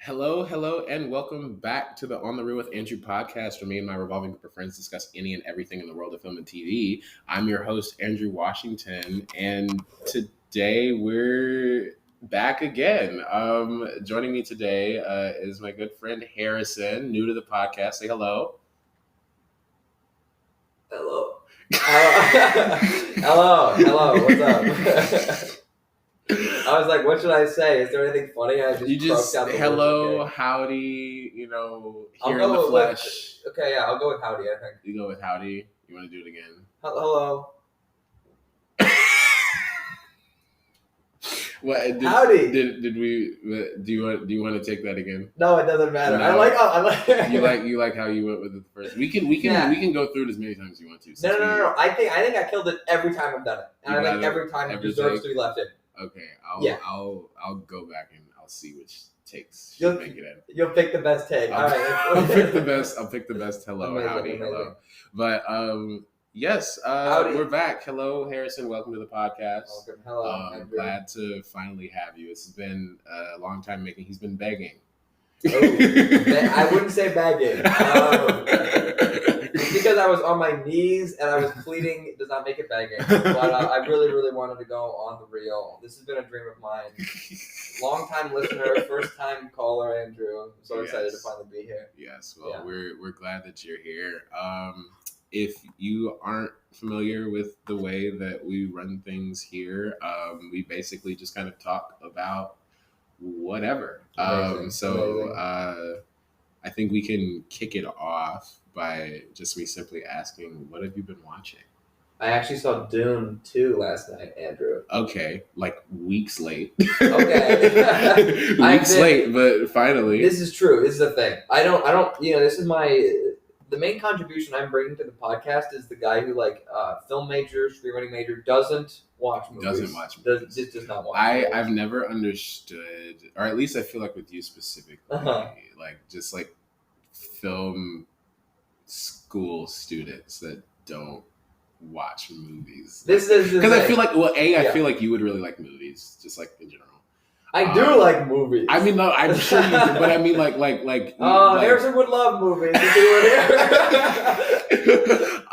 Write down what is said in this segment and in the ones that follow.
Hello, and welcome back to the On the Real with Andrew podcast, where me and my revolving group of friends discuss any and everything in the world of film and TV. I'm your host, Andrew Washington, and today we're back again. Joining me today is my good friend Harrison, new to the podcast. Say hello. Hello. Hello. What's up? I was like, what should I say? Is there anything funny? You just broke down the hello, words, okay? howdy. I'll Here in the go with- flesh. Okay, yeah, I'll go with howdy, I think. You go with howdy. You want to do it again? Hello. What? Howdy. Did we? Do you want to take that again? No, it doesn't matter. No. I like You like how you went with it first. We can go through it as many times as you want to. No. I think I killed it every time I've done it. And I think every time it deserves to be left in. Okay, Yeah. I'll go back and I'll see which takes You'll- should make it in. You'll pick the best take. All right. I'll pick the best. I'll pick the best. Hello, Amazing, howdy, amazing. hello. But yes, Howdy. we're back. Hello, Harrison. Welcome to the podcast. Welcome. Hello. Andrew. Glad to finally have you. It's been a long time making. He's been begging. Oh, I wouldn't say begging. It's because I was on my knees and I was pleading. It does not make it begging. But I really, really wanted to go on the real. This has been a dream of mine. Long time listener, first time caller, Andrew. I'm so excited to finally be here. Yes, well, Yeah. we're glad that you're here. If you aren't familiar with the way that we run things here, we basically just kind of talk about whatever. Amazing. I think we can kick it off by just me simply asking, what have you been watching? I actually saw Dune 2 last night, Andrew. Okay, like weeks late. Okay. Weeks late, but finally. This is true. This is the thing. I don't. This is the main contribution I'm bringing to the podcast is the guy who film major, screenwriting major, doesn't watch movies. Doesn't watch movies. Does not watch movies. I've never understood, or at least I feel like with you specifically, like just like film school students that don't watch movies. This is because I feel like, I Yeah. feel like you would really like movies, just like in general. I do like movies. I mean, no, I'm sure you do, but I mean, like. Harrison would love movies if he were here.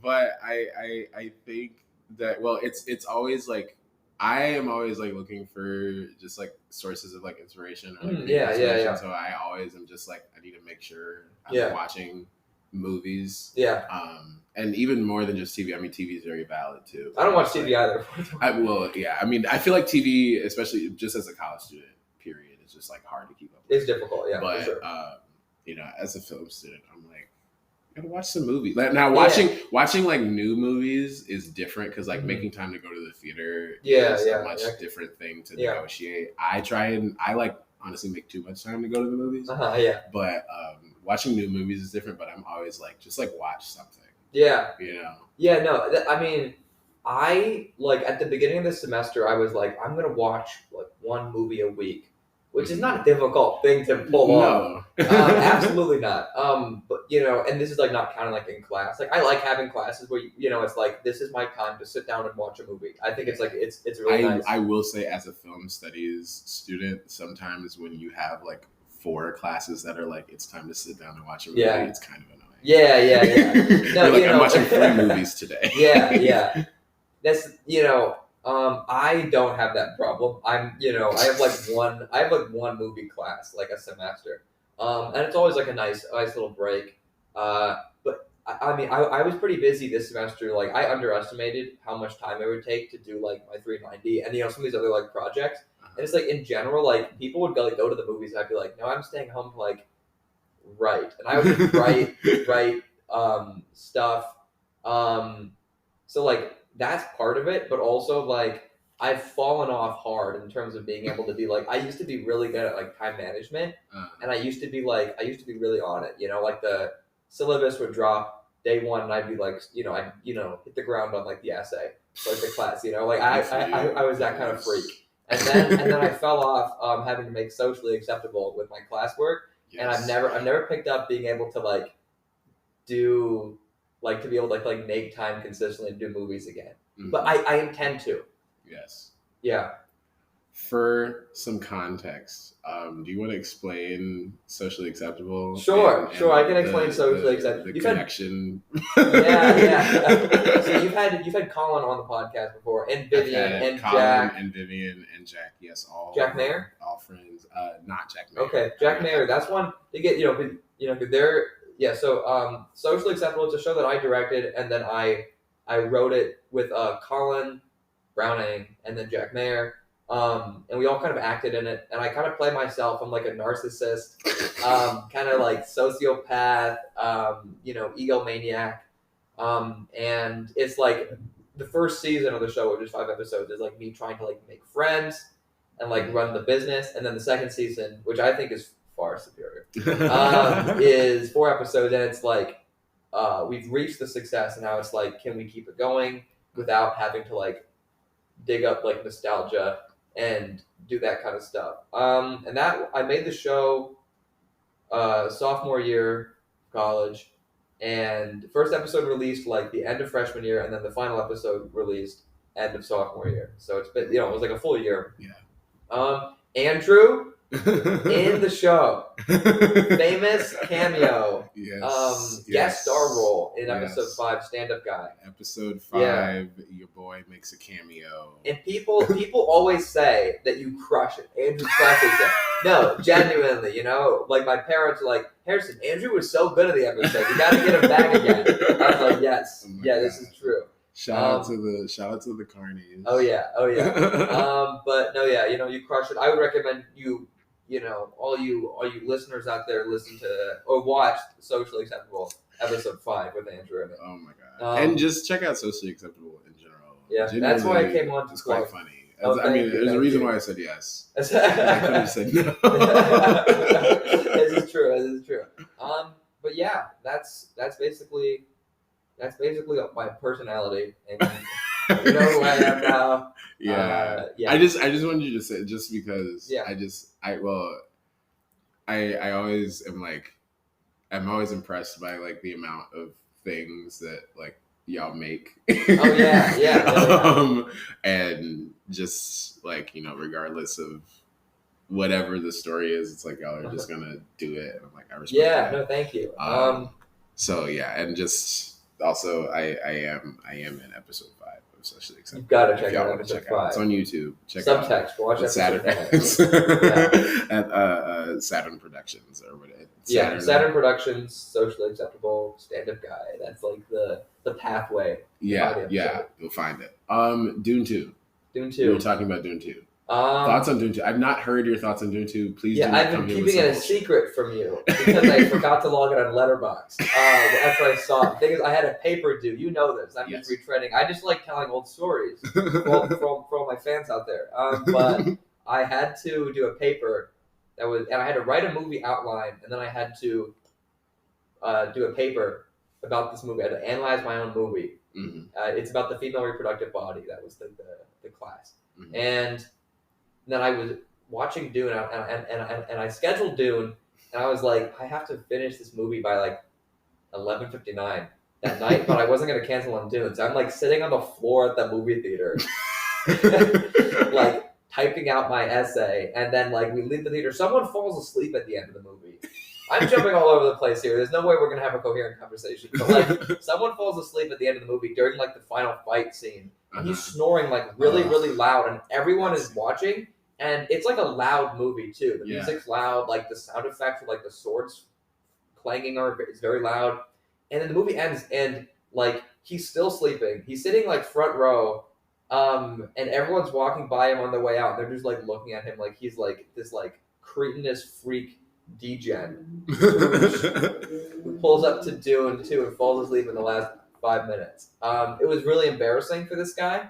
But I think that it's always like I am always like looking for just like sources of like inspiration or like Yeah. So I always am just like I need to make sure I'm Yeah. watching movies. Yeah. And even more than just TV. I mean, TV is very valid too. I don't watch TV either. I mean, I feel like TV, especially just as a college student, period, is just like hard to keep up with. It's difficult, yeah. But for sure. as a film student, I'm like, I gotta watch some movies. Like, now watching like new movies is different because like making time to go to the theater is a much different thing to negotiate. I like honestly make too much time to go to the movies. But watching new movies is different. But I'm always like, just like watch something. Yeah. Yeah, no. I mean, I at the beginning of the semester, I was like, I'm gonna watch like one movie a week, which is not a difficult thing to pull off. Absolutely not. But and this is like not counting like in class. Like I like having classes where it's like this is my time to sit down and watch a movie. I think it's like it's really nice. I will say, as a film studies student, sometimes when you have like 4 classes that are like it's time to sit down and watch a movie, it's kind of annoying. Yeah. No, You're like, I'm watching 3 movies today. Yeah. That's I don't have that problem. I have one movie class like a semester, and it's always like a nice little break. But I mean, I was pretty busy this semester. Like I underestimated how much time it would take to do like my 390 and some of these other like projects. And it's like in general, like people would go to the movies. And I'd be like, no, I'm staying home to like write, and I would just write stuff. So like that's part of it, but also like I've fallen off hard in terms of being able to be like I used to be really good at like time management, and I used to be really on it. Like the syllabus would drop day 1, and I'd be like I'd hit the ground on like the essay, like the class. Like I was that kind of freak, and then I fell off having to make socially acceptable with my classwork. Yes. And I've never picked up being able to like do like to be able to like make time consistently to do movies again. Mm-hmm. But I intend to. Yes. Yeah. For some context, do you want to explain socially acceptable? Sure. I can explain socially acceptable. The connection. Yeah. So you've had Colin on the podcast before, and Vivian, and Colin, Jack, and Vivian, and Jack. Yes, all Jack Mayer, all friends. Not Jack Mayer. Okay, Jack Mayer. That's one to get. They're So socially acceptable. It's a show that I directed, and then I wrote it with Colin Browning and then Jack Mayer. And we all kind of acted in it, and I kind of play myself. I'm like a narcissist, kind of like sociopath, egomaniac. And it's like the first season of the show, which is 5 episodes, is like me trying to like make friends and like run the business. And then the second season, which I think is far superior, is 4 episodes, and it's like we've reached the success, and now it's like, can we keep it going without having to like dig up like nostalgia and do that kind of stuff. And that I made the show sophomore year of college, and the first episode released like the end of freshman year, and then the final episode released end of sophomore year. So it's been, it was like a full year. Yeah. Andrew in the show, famous cameo, guest star role in episode 5, stand-up guy. Episode 5, your boy makes a cameo. And people always say that you crush it. Andrew crushes it. No, genuinely, like my parents are like, Harrison, Andrew was so good at the episode. You got to get him back again. I was like, yes, this is true. Shout out to the Carnies. Oh yeah. But no, you crush it. I would recommend you all you listeners out there listen to or watch Socially Acceptable episode 5 with Andrew in it. Oh my god! And just check out Socially Acceptable in general. Yeah, that's why I came on. It's quite funny. There's a reason why I said yes. I could have said no. This is true. But yeah, that's basically my personality, and you know who I am now. Yeah. I just wanted you to say, just because I always am like, I'm always impressed by like the amount of things that like y'all make. Oh yeah. And just like, regardless of whatever the story is, it's like y'all are just gonna do it. And I'm like, I respect that. No, thank you. So yeah, and just also I am in episode 5 of Socially Acceptable. You've got to check out episode 5. It's on YouTube. Check Subtext. Watch episode 5. At Saturn Productions or whatever. Saturn Productions, Socially Acceptable, stand-up guy. That's like the pathway. Yeah, you'll find it. Dune 2. Dune 2. We were talking about Dune 2. Thoughts on Dune 2? I've not heard your thoughts on Dune 2. Please. Yeah, I've been keeping it a secret from you because I forgot to log it on Letterboxd after I saw it. The thing is, I had a paper due. You know this. I'm just retreading. I just like telling old stories for all my fans out there. But I had to do a paper and I had to write a movie outline, and then I had to do a paper about this movie. I had to analyze my own movie. Mm-hmm. It's about the female reproductive body. That was the class. Mm-hmm. And then I was watching Dune, and I scheduled Dune, and I was like, I have to finish this movie by like 11:59 that night, but I wasn't going to cancel on Dune. So I'm like sitting on the floor at the movie theater, like typing out my essay, and then like we leave the theater. Someone falls asleep at the end of the movie. I'm jumping all over the place here. There's no way we're going to have a coherent conversation. But like someone falls asleep at the end of the movie during like the final fight scene. And he's snoring like really, really loud, and everyone is watching. And it's like a loud movie too. The music's loud, like the sound effects of like the swords clanging is very loud. And then the movie ends, and like he's still sleeping. He's sitting like front row, and everyone's walking by him on their way out. They're just like looking at him like he's like this like cretinous freak degen who pulls up to Dune 2 and falls asleep in the last 5 minutes. It was really embarrassing for this guy.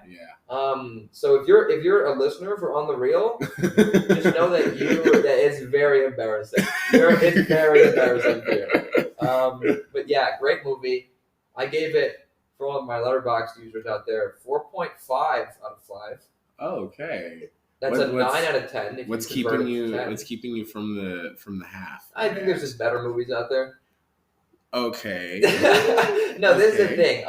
So if you're a listener for On the Reel, just know that it's very embarrassing. It's very embarrassing for you. But yeah, great movie. I gave it, for all of my Letterboxd users out there, 4.5 out of 5. Oh, okay. That's a 9 out of 10. What's keeping you from the half? I think there's just better movies out there. Okay. No, this is the thing.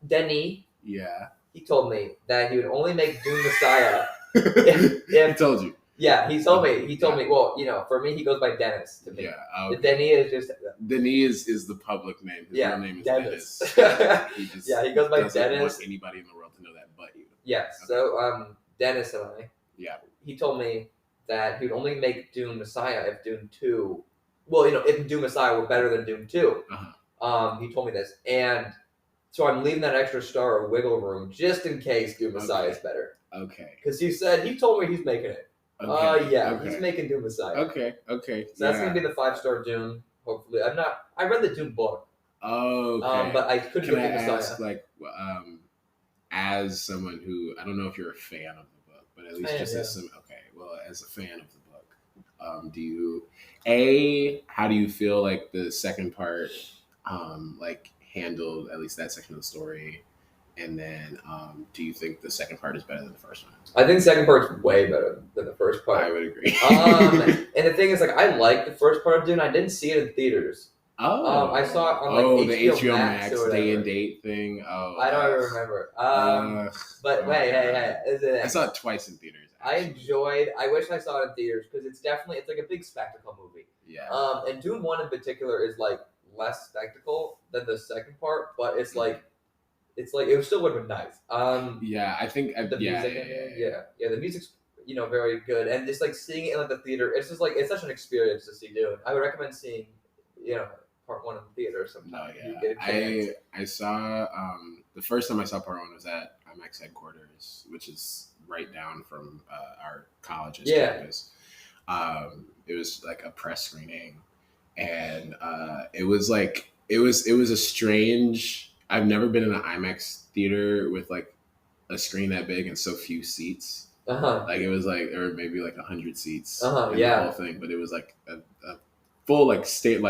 Denis. Yeah. He told me that he would only make Dune Messiah He told you. Yeah, he told me. He told me. Well, for me, he goes by Dennis. To me. Yeah. Okay. Denis is just. Denis is the public name. His real name is Dennis. He goes by doesn't Dennis. Want anybody in the world to know that but you. Yeah. Okay. So Dennis and I. Yeah. He told me that he'd only make Dune Messiah if Dune 2. Well, if Dune Messiah were better than Dune 2. He told me this, and so I'm leaving that extra star or wiggle room just in case Dune Messiah is better. Okay. Because he told me he's making it. He's making Dune Messiah. Okay. So that's gonna be the 5-star Dune. Hopefully, I read the Dune book. Oh. Okay. But I couldn't get Dune Messiah. Ask, as someone who I don't know if you're a fan of the book, but at least as a fan of the book, how do you feel like the second part, handled at least that section of the story? And then, do you think the second part is better than the first one? I think the second part's way better than the first part. I would agree. And the thing is, I liked the first part of Dune. I didn't see it in theaters. Oh. I saw it on the HBO Max day and date thing. Oh. I don't even remember. But hey, I saw it twice in theaters. Actually. I wish I saw it in theaters because it's like a big spectacle movie. Yeah. And Dune 1 in particular is less spectacle than the second part, but it's like it still would have been nice. I think the music. The music's very good, and just seeing it in the theater, it's just it's such an experience to see Dune. I would recommend seeing part 1 in the theater sometime. I saw the first time I saw part 1 was at IMAX headquarters, which is right down from our college's campus. It was a press screening, and it was a strange. I've never been in an IMAX theater with a screen that big and so few seats. It was there were maybe 100 seats in the whole thing, but it was a full state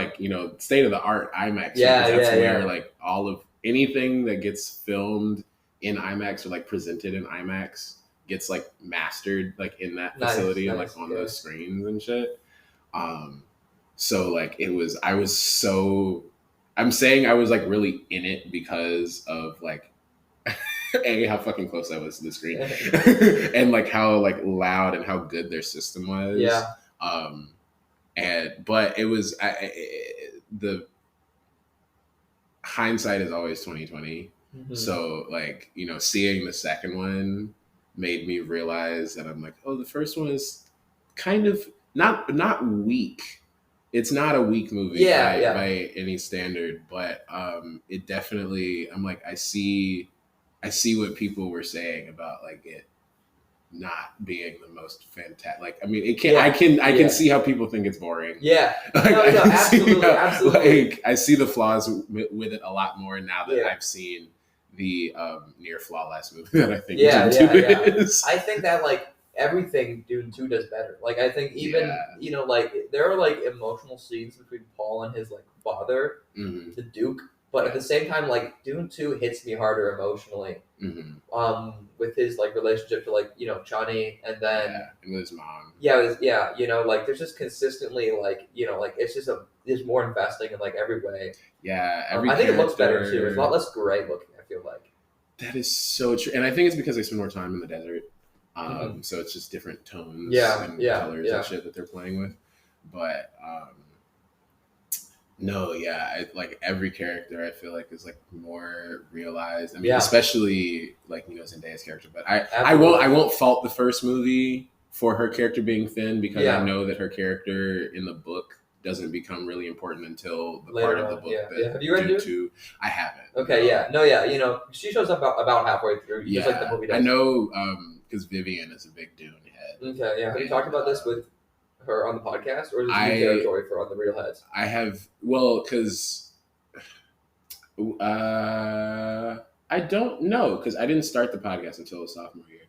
state of the art IMAX. Where all of anything that gets filmed in IMAX or presented in IMAX gets mastered in that facility and on those screens and shit. So I'm saying I was really in it because of how fucking close I was to the screen and how loud and how good their system was. Yeah. But it was the hindsight is always 2020. Mm-hmm. So seeing the second one made me realize that I'm the first one is kind of not weak. It's not a weak movie by any standard, but it definitely I see what people were saying about it not being the most fantastic. It can I can see how people think it's boring. Yeah, absolutely. I see the flaws with it a lot more now that I've seen the near flawless movie that I think Dune 2 is. I think that everything Dune 2 does better. I think even there are emotional scenes between Paul and his father, mm-hmm. the Duke, but at the same time Dune 2 hits me harder emotionally. Mm-hmm. With his relationship to Chani, and then and with his mom. There's just consistently it's just there's more investing in every way. Yeah, I think it looks better too. It's a lot less gray looking, I feel like. That is so true, and I think it's because they spend more time in the desert. Mm-hmm. So it's just different tones and colors and shit that they're playing with. But every character I feel is more realized. I mean, especially Zendaya's character. But I won't fault the first movie for her character being thin because I know that her character in the book doesn't become really important until the later part of the book that Have you read Dune 2? I haven't. Okay, she shows up about halfway through. Yeah, just the movie does. I know because Vivian is a big Dune head. Okay, yeah. Have you talked about this with her on the podcast, or is this new territory for on the Real Heads? I have, because I don't know, because I didn't start the podcast until sophomore year.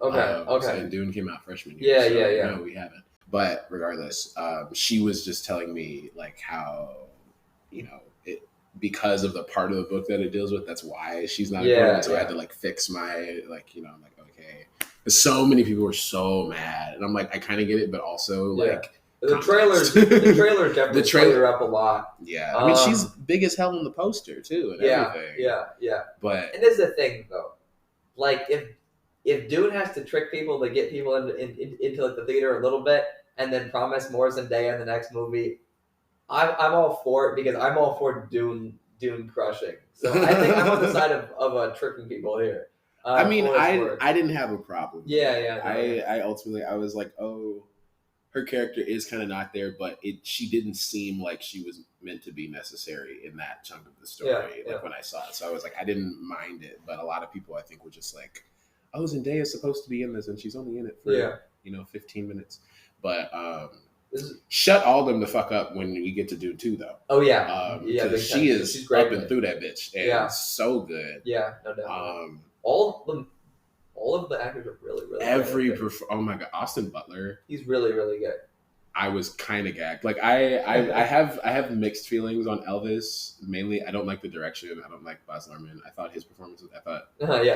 Okay. And Dune came out freshman year. Yeah. No, we haven't. But regardless, she was just telling me how, it because of the part of the book that it deals with, that's why she's not important. So I had to fix my I'm okay. Because so many people were so mad, and I'm I kind of get it, but also the trailers definitely play her up a lot. Yeah, I mean she's big as hell in the poster too, and everything. Yeah. But and this is the thing though, if if Dune has to trick people to get people into like the theater a little bit, and then promise more Zendaya in the next movie, I'm all for it because I'm all for Dune crushing. So I think I'm on the side of tricking people here. I mean, I didn't have a problem. Yeah. I ultimately I was like, oh, her character is kind of not there, but she didn't seem like she was meant to be necessary in that chunk of the story. When I saw it, so I was like, I didn't mind it, but a lot of people I think were just like, oh, Zendaya is supposed to be in this, and she's only in it for 15 minutes, but. Shut all them the fuck up when we get to Dune 2, though. Oh yeah, because she's great up and through that bitch, and so good. Yeah, no doubt. All of the actors are really good. Oh my god, Austin Butler. He's really good. I was kind of gagged. Like I have mixed feelings on Elvis. Mainly, I don't like the direction. I don't like Baz Luhrmann. I thought his performance was. I thought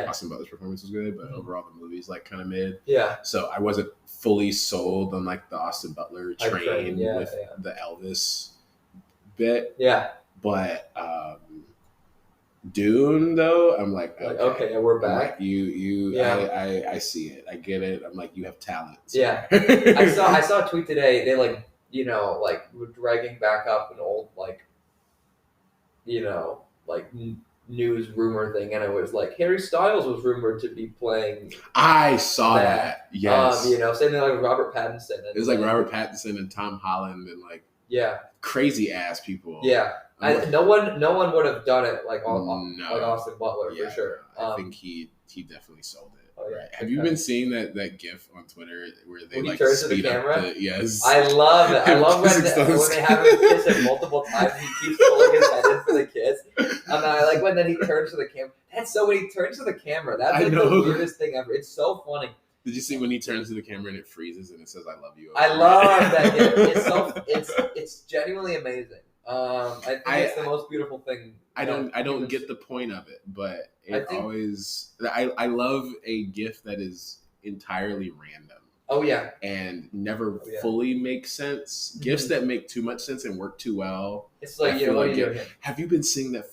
Austin Butler's performance was good, but overall the movie's like kind of mid. Yeah. So I wasn't fully sold on like the Austin Butler train with the Elvis bit. Yeah. But Dune though, I'm like okay, we're back. Like, I see it. I get it. I'm like, you have talent. So. Yeah. I saw a tweet today. They were dragging back up an old news rumor thing, and it was like Harry Styles was rumored to be playing. I saw that. Yes. Same thing like Robert Pattinson. It was like Robert Pattinson and Tom Holland and crazy ass people. Yeah. No one would have done it like Austin Butler for sure. I think he definitely sold it. Oh, yeah. Right. Have you been seeing that GIF on Twitter where they when he turns to the camera? Yes. I love it. I love when they have him kiss him multiple times. He keeps pulling his head in for the kiss. And I like when then he turns to the camera. That's so when he turns to the camera. That's like the weirdest thing ever. It's so funny. Did you see when he turns to the camera and it freezes and it says "I love you"? I love that GIF. It's genuinely amazing. I think it's the most beautiful thing. I don't get the point of it, but I love a GIF that is entirely random. Oh yeah, and never fully makes sense. Mm-hmm. GIFs that make too much sense and work too well. It's like what are you doing? Have you been seeing that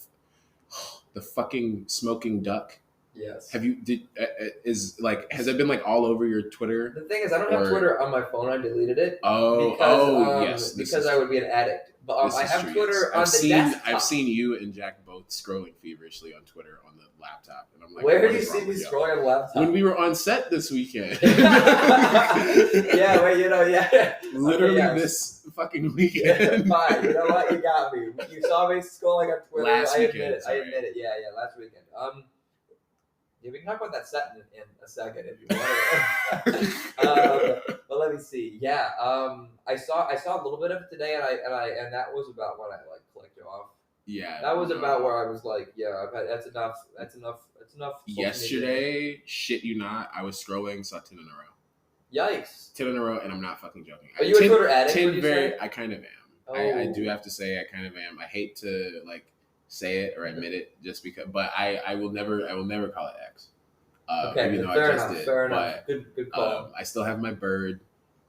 the fucking smoking duck? Yes. Have you has it been like all over your Twitter? The thing is, I don't have Twitter on my phone. I deleted it. Yes. Because I would be an addict. But I have Twitter on the desktop. I've seen you and Jack both scrolling feverishly on Twitter on the laptop, and I'm like, where do you see me scrolling on the laptop? When we were on set this weekend. Literally this fucking weekend. Fine, you know what? You got me. You saw me scrolling on Twitter. Last weekend. I admit it. Yeah, last weekend. Yeah, we can talk about that set in a second if you want. But let me see. Yeah, I saw a little bit of it today, and that was about when I clicked off. Yeah, that was about where I was like, yeah, that's enough. That's enough. Yesterday, shit you not, I was scrolling, saw 10 in a row. Yikes! 10 in a row, and I'm not fucking joking. Are you a Twitter addict? I kind of am. Oh. I do have to say, I kind of am. I hate to say it or admit it just because, but I will never call it X. Okay, even though fair I just enough, did. fair enough. Good call. I still have my bird.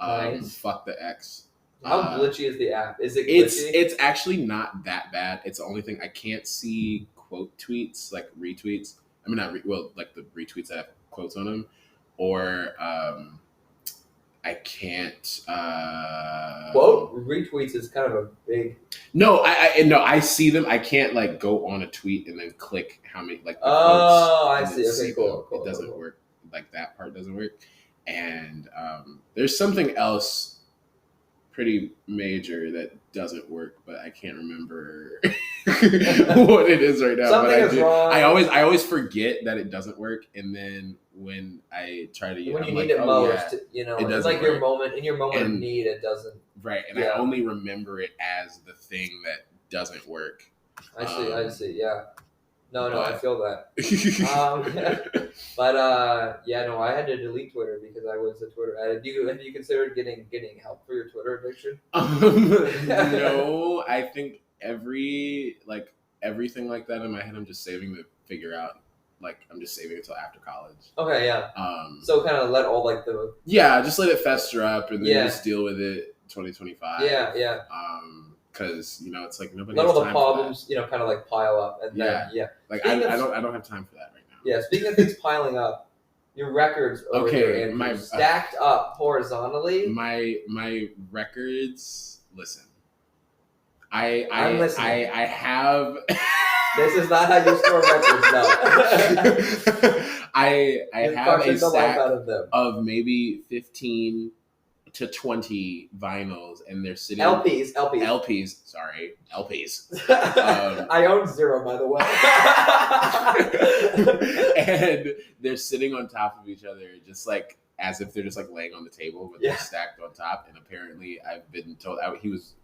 Nice. Fuck the X. How glitchy is the app? Is it glitchy? It's actually not that bad. It's the only thing I can't see quote tweets, like retweets. I mean, like the retweets that have quotes on them, or I can't. Quote retweets is kind of a big. No, I see them. I can't go on a tweet and then click how many the I see. Okay, cool. It doesn't work. That part doesn't work. And there's something else pretty major that doesn't work, but I can't remember what it is right now. Something is wrong. I always forget that it doesn't work, and then when I try to, when you need it most, it doesn't. It's like your moment of need. It doesn't. Right, and I only remember it as the thing that doesn't work. I see. Yeah. No, I feel that. But I had to delete Twitter because I was a Twitter addict. Have you considered getting help for your Twitter addiction? No, I think everything like that in my head, I'm just saving to figure out. I'm just saving until after college. Okay, yeah. So kind of let all just let it fester up and then just deal with it 2025. Yeah. Because it's nobody. Let all the problems kind of pile up and then I don't have time for that right now. Yeah, speaking of things piling up, Your records over here, Andrew, stacked up horizontally. My records. Listen, I have. This is not how you store records, no. I have a stack of maybe 15 to 20 vinyls, and they're sitting LPs. Sorry, LPs. I own 0, by the way. And they're sitting on top of each other, just like as if they're just like laying on the table, but they're stacked on top. And apparently, I've been told he was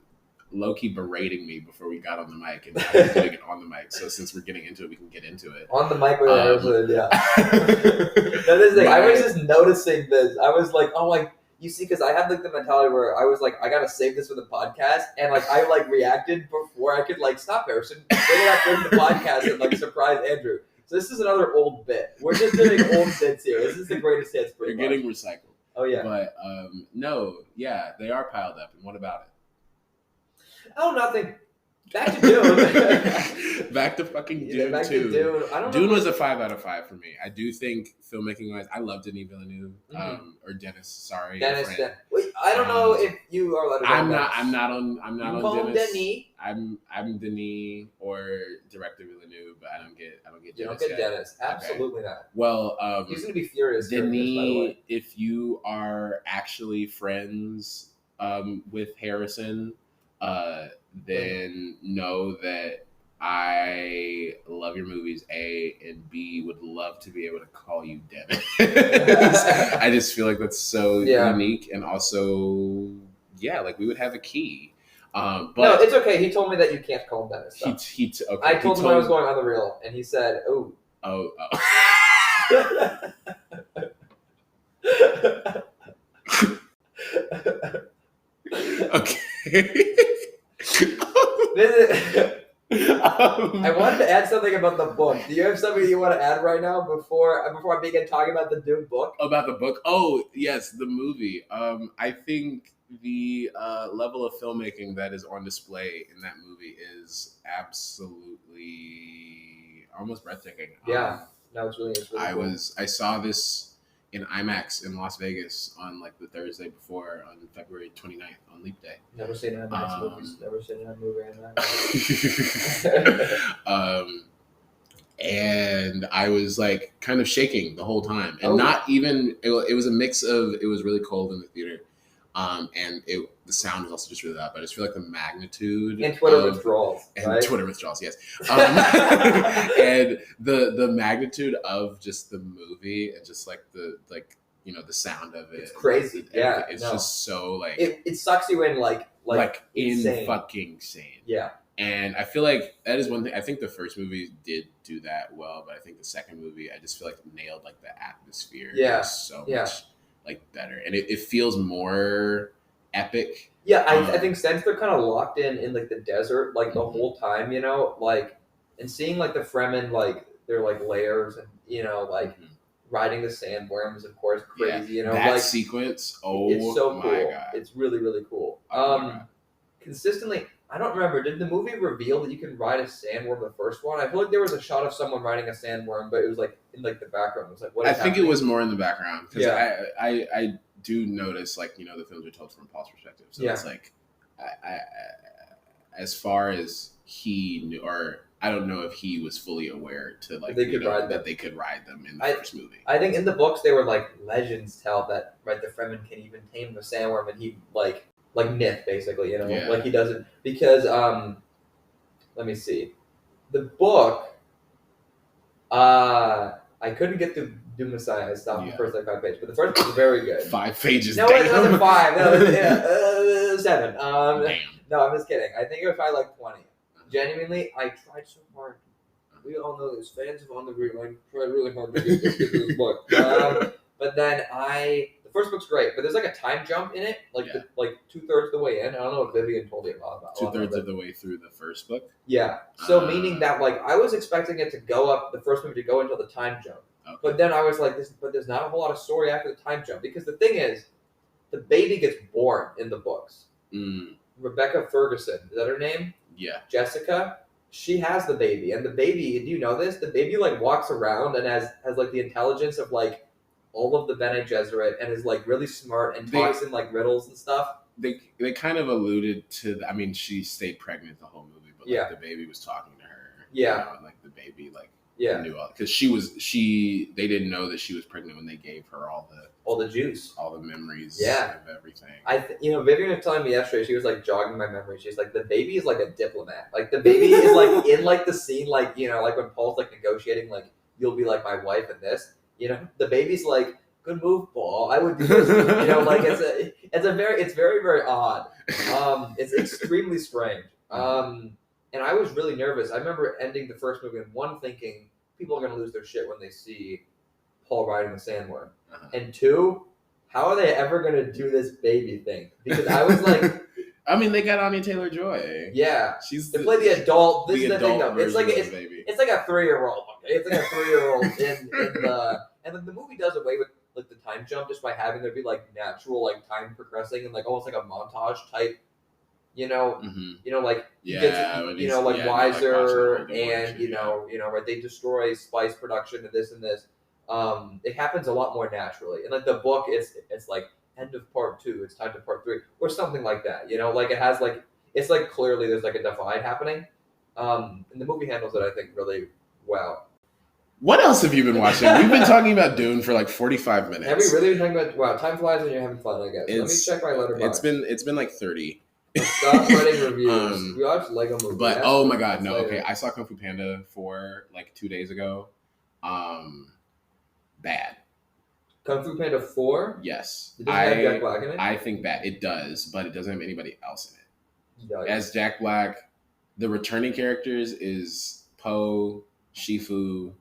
low-key berating me before we got on the mic, and I was doing it on the mic. So since we're getting into it, we can get into it. On the mic with Harrison, yeah. That is I was just noticing this. I was like, oh, like, you see, because I had like the mentality where I was like, I gotta save this for the podcast, and like I like reacted before I could like stop Harrison, bring it up during the podcast, and like surprise Andrew. So this is another old bit. We're just doing old bits here. This is the greatest hits. You're getting recycled. Oh yeah. But no, yeah, they are piled up. And what about it? Oh, nothing. Back to Dune. Back to fucking Dune. Back to Dune. I don't know. Dune was a 5 out of 5 for me. I do think filmmaking wise, I love Denis Villeneuve. Or Dennis. Sorry, Dennis. Wait, I don't know if you are allowed to. I'm not on Dennis. Denis. I'm Denis or director Villeneuve, but I don't get You Dennis. Don't get Dennis. Absolutely not. well, he's gonna be furious. Denis, by the way. if you are actually friends with Harrison, then know that I love your movies, A, and B, would love to be able to call you Dennis. I just feel like that's so unique, and also, like we would have a key. But no, it's okay. He told me that you can't call him Dennis. Okay, I told him I was going on the reel, and he said, "Oh, okay." I wanted to add something about the book. Do you have something you want to add right now before I begin talking about the Dune book? About the book? Oh, yes, the movie. I think the level of filmmaking that is on display in that movie is absolutely almost breathtaking. Yeah, no, it's really cool. I saw this in IMAX in Las Vegas on like the Thursday before, on February 29th on Leap Day. Never seen an IMAX movie. Never seen a movie IMAX. And I was like kind of shaking the whole time, and not even. It was a mix of, it was really cold in the theater, and the sound was also just really loud. But I just feel like the magnitude and Twitter withdrawals, yes, and the magnitude of just the movie, and just like the sound of it. It's crazy. It's just so like it sucks you in like insane. fucking insane. Yeah. And I feel like that is one thing. I think the first movie did do that well, but I think the second movie, I just feel like nailed like the atmosphere. So much like better, and it feels more epic. Yeah, I think since they're kind of locked in like the desert, like the whole time, like, and seeing like the Fremen, like their like layers, and like riding the sandworms, of course, crazy. That like sequence. It's so my cool. God. It's really really cool. Consistently. I don't remember. Did the movie reveal that you can ride a sandworm the first one? I feel like there was a shot of someone riding a sandworm, but it was like in like the background. It was like, what is happening? think it was more in the background, because I do notice, like, the films are told from Paul's perspective. So it's like, I as far as he knew, or I don't know if he was fully aware to like that they could ride them in the first movie. I think in the books they were like, legends tell that the Fremen can even tame the sandworm, and he like myth, basically, like he doesn't, because let me see, the book, I couldn't get through Doom Messiah. I stopped the first 5 pages, but the first was very good. 5 pages. No, it wasn't 5. No, it was 7. Damn. No, I'm just kidding. I think it was probably like 20. Genuinely, I tried so hard. We all know this. Fans of On the Green Line tried really hard to get this book. But then the first book's great, but there's like a time jump in it, like 2/3 of the way in. I don't know if Vivian told you about 2/3 of the way through the first book. Yeah. So meaning that I was expecting it to go up, the first movie to go until the time jump, but then I was like, but there's not a whole lot of story after the time jump, because the thing is, the baby gets born in the books. Rebecca Ferguson, is that her name? Yeah. Jessica. She has the baby, and the baby, do you know this? The baby walks around and has the intelligence of all of the Bene Gesserit and is like really smart and talks in like riddles and stuff. They kind of alluded to. I mean, she stayed pregnant the whole movie, but like the baby was talking to her. Yeah, you know, and like the baby knew all because they didn't know that she was pregnant when they gave her all the juice, all the memories of everything. Vivian was telling me yesterday, she was like jogging my memory. She's like, the baby is like a diplomat. Like the baby is like in like the scene, like, you know, like when Paul's like negotiating, like, you'll be like my wife in this, you know, the baby's like, good move, Paul. I would do this. You know, like it's very, very odd. It's extremely strange. And I was really nervous. I remember ending the first movie and thinking people are going to lose their shit when they see Paul riding the sandworm. And 2, how are they ever going to do this baby thing? Because I was like... I mean, they got Anya Taylor-Joy. Yeah. They play the adult... This is the thing, though. It's like a 3-year-old. Okay? It's like a 3-year-old in the... And then the movie does away with like the time jump just by having there be like natural like time progressing and like almost like a montage type, you know, like he gets, you know, like wiser and you know, right? They destroy spice production and this and this. It happens a lot more naturally. And like the book, it's like end of part 2, it's time to part 3 or something like that. You know, like it has like it's like clearly there's like a divide happening. And the movie handles it, I think, really well. What else have you been watching? We've been talking about Dune for like 45 minutes. Have we really been talking about... Wow, time flies when you're having fun, I guess. Let me check my Letterboxd. It's been like 30. Stop writing reviews. We watched Lego Movie. But, oh my God, no. Okay, I saw Kung Fu Panda 4 like 2 days ago. Bad. Kung Fu Panda 4? Yes. Does it have Jack Black in it? I think bad. It does, but it doesn't have anybody else in it. Yikes. As Jack Black, the returning characters is Poe, Shifu,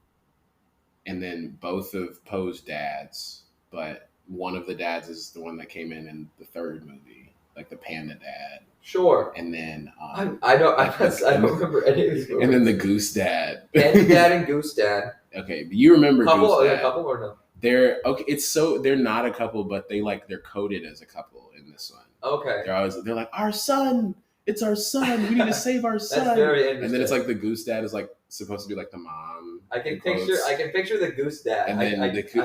and then both of Poe's dads, but one of the dads is the one that came in the third movie, like the Panda dad. Sure. And then I don't remember any of these movies. And then the Goose dad. Panda dad and Goose dad. Okay, you remember Goose dad? Are they a couple or no? They're okay. They're not a couple, but they're coded as a couple in this one. Okay. They're like our son. It's our son. We need to save our son. That's very interesting. And then it's like the Goose dad is like supposed to be like the mom. I can picture the Goose dad. And then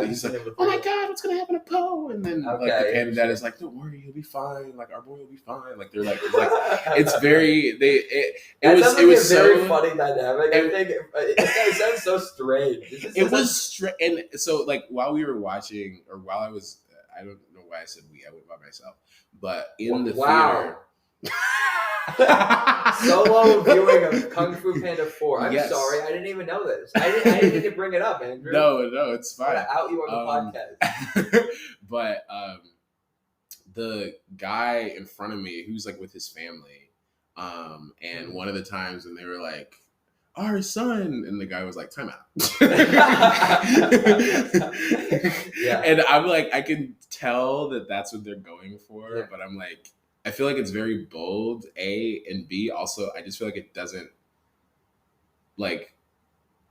he's like, oh my God, what's gonna happen to Poe? And then like the Panda dad is like, don't worry, he'll be fine. Like our boy will be fine. Like they're like, it's very it was very funny dynamic. I think it sounds so strange. It was strange, and so like while we were watching, or while I was, I don't know why I said we. I went by myself, but in the theater. Solo viewing of Kung Fu Panda 4. I'm sorry, I didn't even know this. I didn't need to bring it up, Andrew. No, it's fine. I'm gonna out you on the podcast. But the guy in front of me, who's like with his family, and one of the times when they were like, our son, and the guy was like, time out. Yeah. And I'm like, I can tell that that's what they're going for, but I'm like, I feel like it's very bold, A, and B, also, I just feel like it doesn't, like,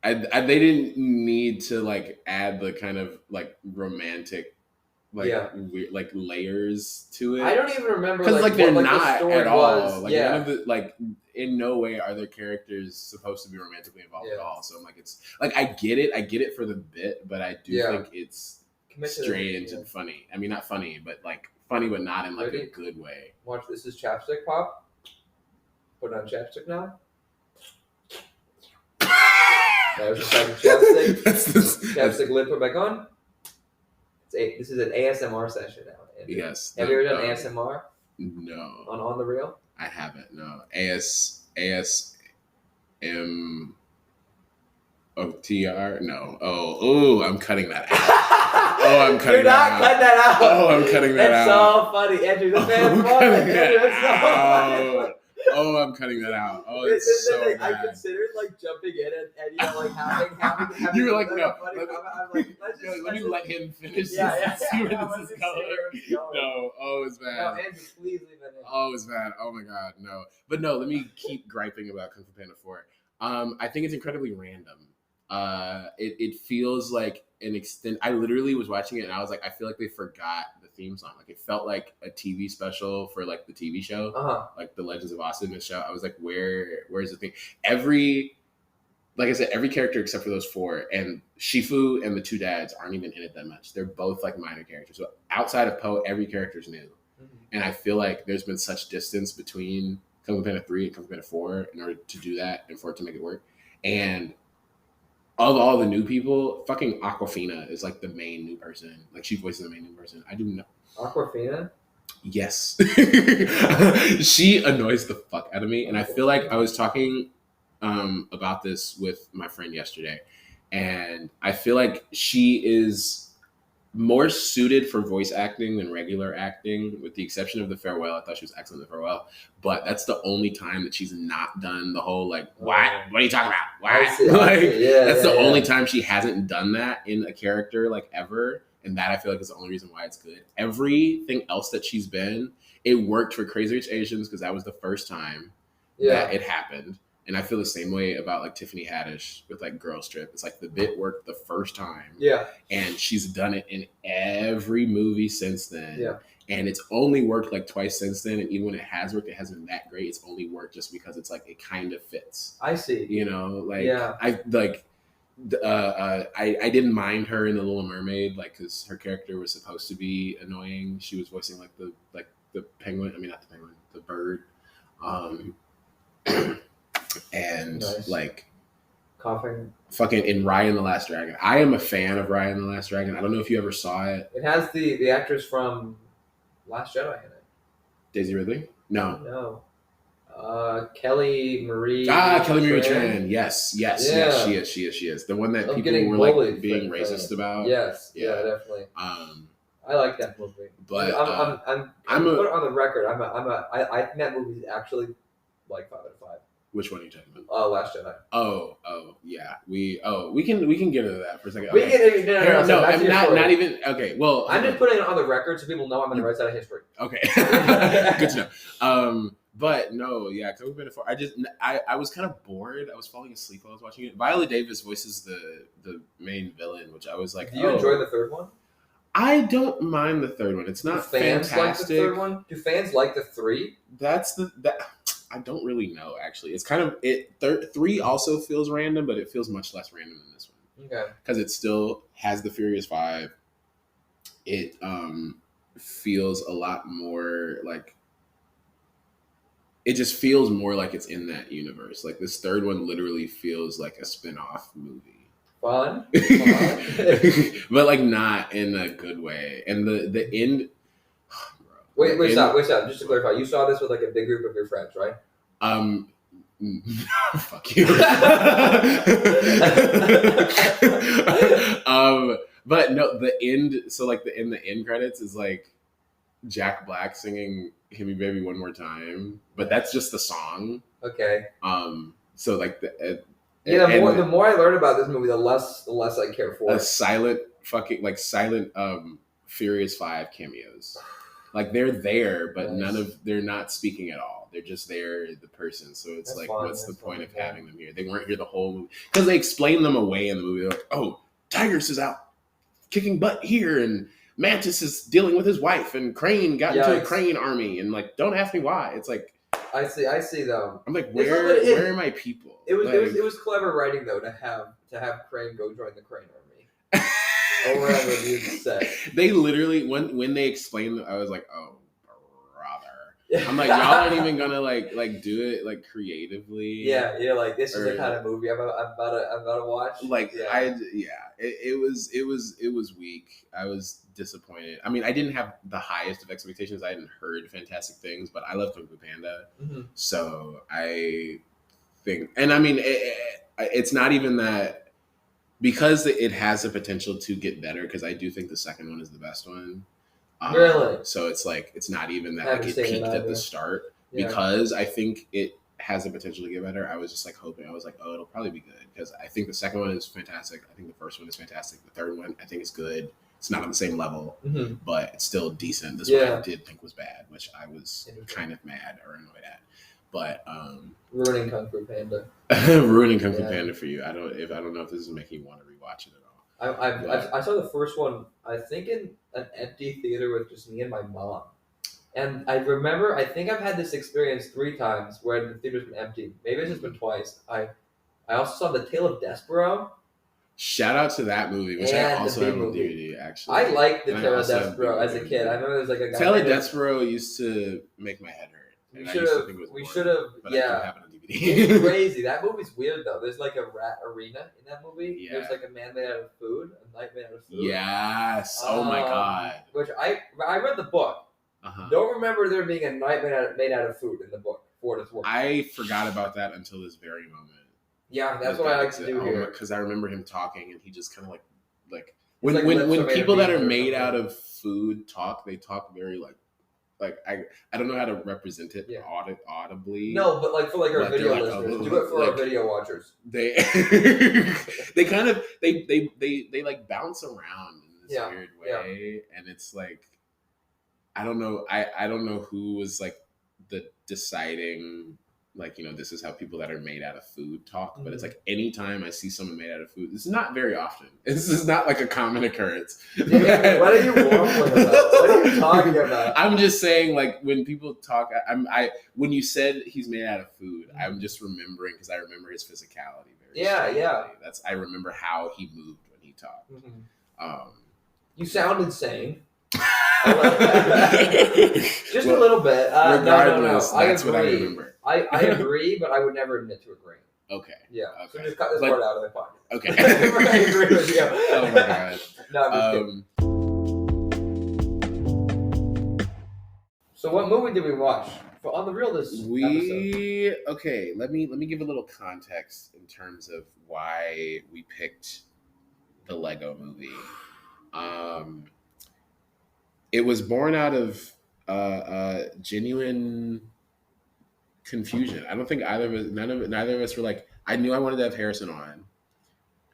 they didn't need to, like, add the kind of, like, romantic, like, weird, like, layers to it. I don't even remember, because, like, they're not the at all. Was. Like, none of the, like, in no way are their characters supposed to be romantically involved at all. So I'm like, it's, like, I get it for the bit, but I do think it's strange and funny. I mean, not funny, but, like, funny, but not in like a good way. Watch, this is chapstick pop. Put on chapstick now. That was just like chapstick. Chapstick lid put back on. This is an ASMR session now. Andrew. Yes. Have you ever done ASMR? No. On the reel? I haven't. No. ASMOTR? No. Oh, I'm cutting that out. I'm cutting that out. You're not cutting that out. Oh, I'm cutting that out. That's so funny, Andrew. The fans love it. It's so funny. Oh, I'm cutting that out. Oh, it's so bad. I considered like jumping in and you know like having you were like, no. Let me let him finish this. Yeah. See where this is going. No. Oh, it's bad. No, Andrew, please leave it in. Oh, it's bad. Oh my God, no. But no, let me keep griping about Kung Fu Panda 4. I think it's incredibly random. It feels like an extent. I literally was watching it and I was like, I feel like they forgot the theme song. Like it felt like a TV special for like the TV show, like the Legends of Austin show. I was like, where's the thing? Every like I said, every character except for those 4, and Shifu and the 2 dads aren't even in it that much. They're both like minor characters. So outside of Poe, every character is new, and I feel like there's been such distance between Kung Fu Panda 3 and Kung Fu Panda 4 in order to do that and for it to make it work. And of all the new people, fucking Aquafina is like the main new person. Like she voices the main new person. I do know. Aquafina? Yes. She annoys the fuck out of me. And I feel like I was talking about this with my friend yesterday. And I feel like she is more suited for voice acting than regular acting, with the exception of The Farewell. I thought she was excellent in The Farewell, but that's the only time that she's not done the whole like, what are you talking about? What? That's the only time she hasn't done that in a character like ever, and that I feel like is the only reason why it's good. Everything else that she's been, it worked for Crazy Rich Asians because that was the first time that it happened. And I feel the same way about like Tiffany Haddish with like Girls Trip. It's like the bit worked the first time. Yeah. And she's done it in every movie since then. Yeah. And it's only worked like twice since then. And even when it has worked, it hasn't been that great. It's only worked just because it's like it kind of fits. I see. You know, like I didn't mind her in The Little Mermaid, like because her character was supposed to be annoying. She was voicing like the penguin. I mean, not the penguin, the bird. And like coughing fucking in Raya and the Last Dragon. I am a fan of Raya and the Last Dragon. I don't know if you ever saw it. It has the actress from Last Jedi in it. Daisy Ridley? No. Kelly Marie. Kelly Marie Tran. Yes, she is. The one that people were like being racist about. Yes, yeah, definitely. I like that movie. But I'm put it on the record. I think that movie is actually like 5 out of 5. Which one are you talking about? Last Jedi. Oh, yeah. We can get into that for a second. Okay. No, I'm not even. Okay, well, I'm just putting it on the record so people know I'm on the right side of history. Okay, good to know. But no, yeah, Kung Fu Panda 4. I was kind of bored. I was falling asleep while I was watching it. Viola Davis voices the main villain, which I was like, do you enjoy the third one? I don't mind the third one. It's not fantastic. Like the third one? Do fans like the 3? I don't really know, actually. It's kind of 3 also feels random, but it feels much less random than this one. Okay. Because it still has the Furious 5. It feels a lot more like, it just feels more like it's in that universe. Like this third one literally feels like a spin-off movie. Fun. But like not in a good way. And the end. Wait, stop. Just to clarify, you saw this with like a big group of your friends, right? Fuck you. But no, the end. So like the end credits is like Jack Black singing "Hit Me Baby One More Time," but that's just the song. Okay. So like the more I learn about this movie, the less I care for it. Silent Furious 5 cameos. Like they're there, but they're not speaking at all. They're just there, the person. So it's like, what's the point of having them here? They weren't here the whole movie because they explain them away in the movie. They're like, oh, Tigers is out kicking butt here, and Mantis is dealing with his wife, and Crane got into a Crane army, and like, don't ask me why. It's like, I see though. I'm like, where are my people? It was clever writing though to have Crane go join the Crane army. Or whatever you said. They literally when they explained it, I was like, oh brother. I'm like, y'all aren't even gonna like do it like creatively. Yeah, like this is the kind of movie I'm about to watch. Like it was weak. I was disappointed. I mean, I didn't have the highest of expectations. I hadn't heard fantastic things, but I love Kung Fu Panda. Mm-hmm. So I think, and I mean, it's not even that. Because it has the potential to get better, because I do think the second one is the best one. Really? So it's like, it's not even that like it peaked at the start. Yeah. Because I think it has the potential to get better. I was just like hoping. I was like, oh, it'll probably be good. Because I think the second one is fantastic. I think the first one is fantastic. The third one, I think is good. It's not on the same level, but it's still decent. This one I did think was bad, which I was kind of mad or annoyed at. But ruining Kung Fu Panda. Ruining Kung Fu Panda for you. I don't know if this is making you want to rewatch it at all. I saw the first one, I think in an empty theater with just me and my mom. And I remember, I think I've had this experience 3 times where the theater's been empty. Maybe it's just been twice. I I also saw The Tale of Despero. Shout out to that movie, which I also have on DVD, actually. I liked The Tale of Despero as a kid. I remember there was like a guy. Tale of Despero used to make my head hurt. We should have. Yeah. It's crazy. That movie's weird though. There's like a rat arena in that movie. Yeah. There's like a man made out of food, a knight made out of food. Yes. Oh my god. Which I read the book. Don't remember there being a knight made out of food in the book. For what it's worth. I forgot about that until this very moment. Yeah, that's what I like to do here. Because I remember him talking, and he just kind of like when people that are made out of food talk, they talk very like I don't know how to represent it audibly. No, but like for like our video listeners, do it for our video watchers. They they kind of they like bounce around in this weird way, and it's like I don't know who was like the deciding. Like, this is how people that are made out of food talk, but it's like anytime I see someone made out of food, this is not very often. This is not like a common occurrence. What are you waffling about? What are you talking about? I'm just saying, like, when people talk, when you said he's made out of food, I'm just remembering because I remember his physicality very strongly. I remember how he moved when he talked. You sound insane. Just a little bit. Regardless, no. That's what I remember. I agree, but I would never admit to agreeing. Okay. Yeah. Okay. So just cut this part out of the podcast. Okay. I agree with you. Oh my god. No, I'm just kidding. So what movie did we watch? On the real episode. Okay. Let me give a little context in terms of why we picked the Lego Movie. It was born out of genuine confusion. I don't think neither of us were like, I knew I wanted to have Harrison on,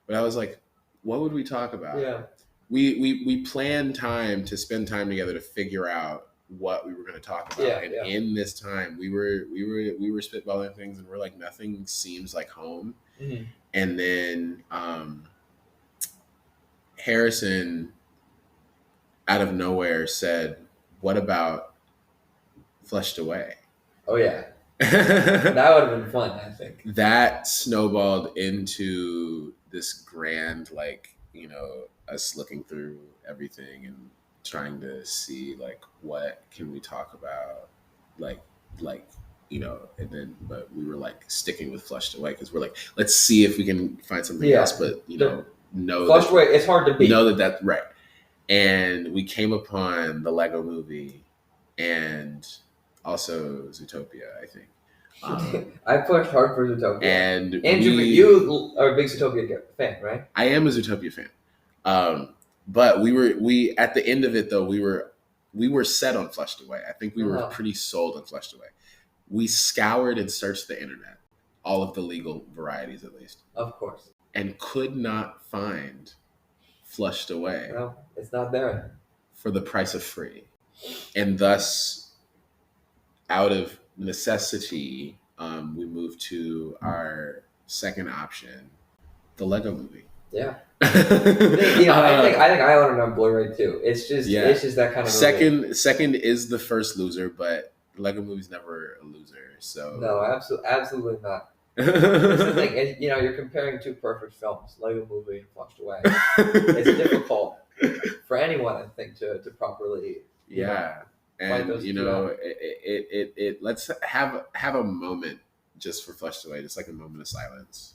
but I was like, what would we talk about? Yeah. We planned time to spend time together to figure out what we were going to talk about. In this time, we were spitballing things, and we're like, nothing seems like home. Mm-hmm. And then Harrison, out of nowhere, said, "What about Flushed Away?" Oh yeah. That would have been fun, I think. That snowballed into this grand, us looking through everything and trying to see, what can we talk about? And then, but we were, sticking with Flushed Away because we're like, let's see if we can find something else, but, Flushed Away, it's hard to beat. Know that's right. And we came upon the Lego Movie and also Zootopia, I think. I pushed hard for Zootopia. And Andrew, you are a big Zootopia fan, right? I am a Zootopia fan. But we at the end of it though, we were set on Flushed Away. I think we were pretty sold on Flushed Away. We scoured and searched the internet, all of the legal varieties at least. Of course. And could not find Flushed Away. No, it's not there. For the price of free. And thus, out of necessity, we moved to our second option, the Lego Movie. Yeah. I think I own it on Blu-ray too. It's just that kind of movie. Second is the first loser, but Lego Movie's never a loser. So no, absolutely not. That's the thing. You're comparing two perfect films, Lego Movie and Flushed Away. It's difficult for anyone, I think, to properly. And let's have a moment just for Flushed Away, just like a moment of silence.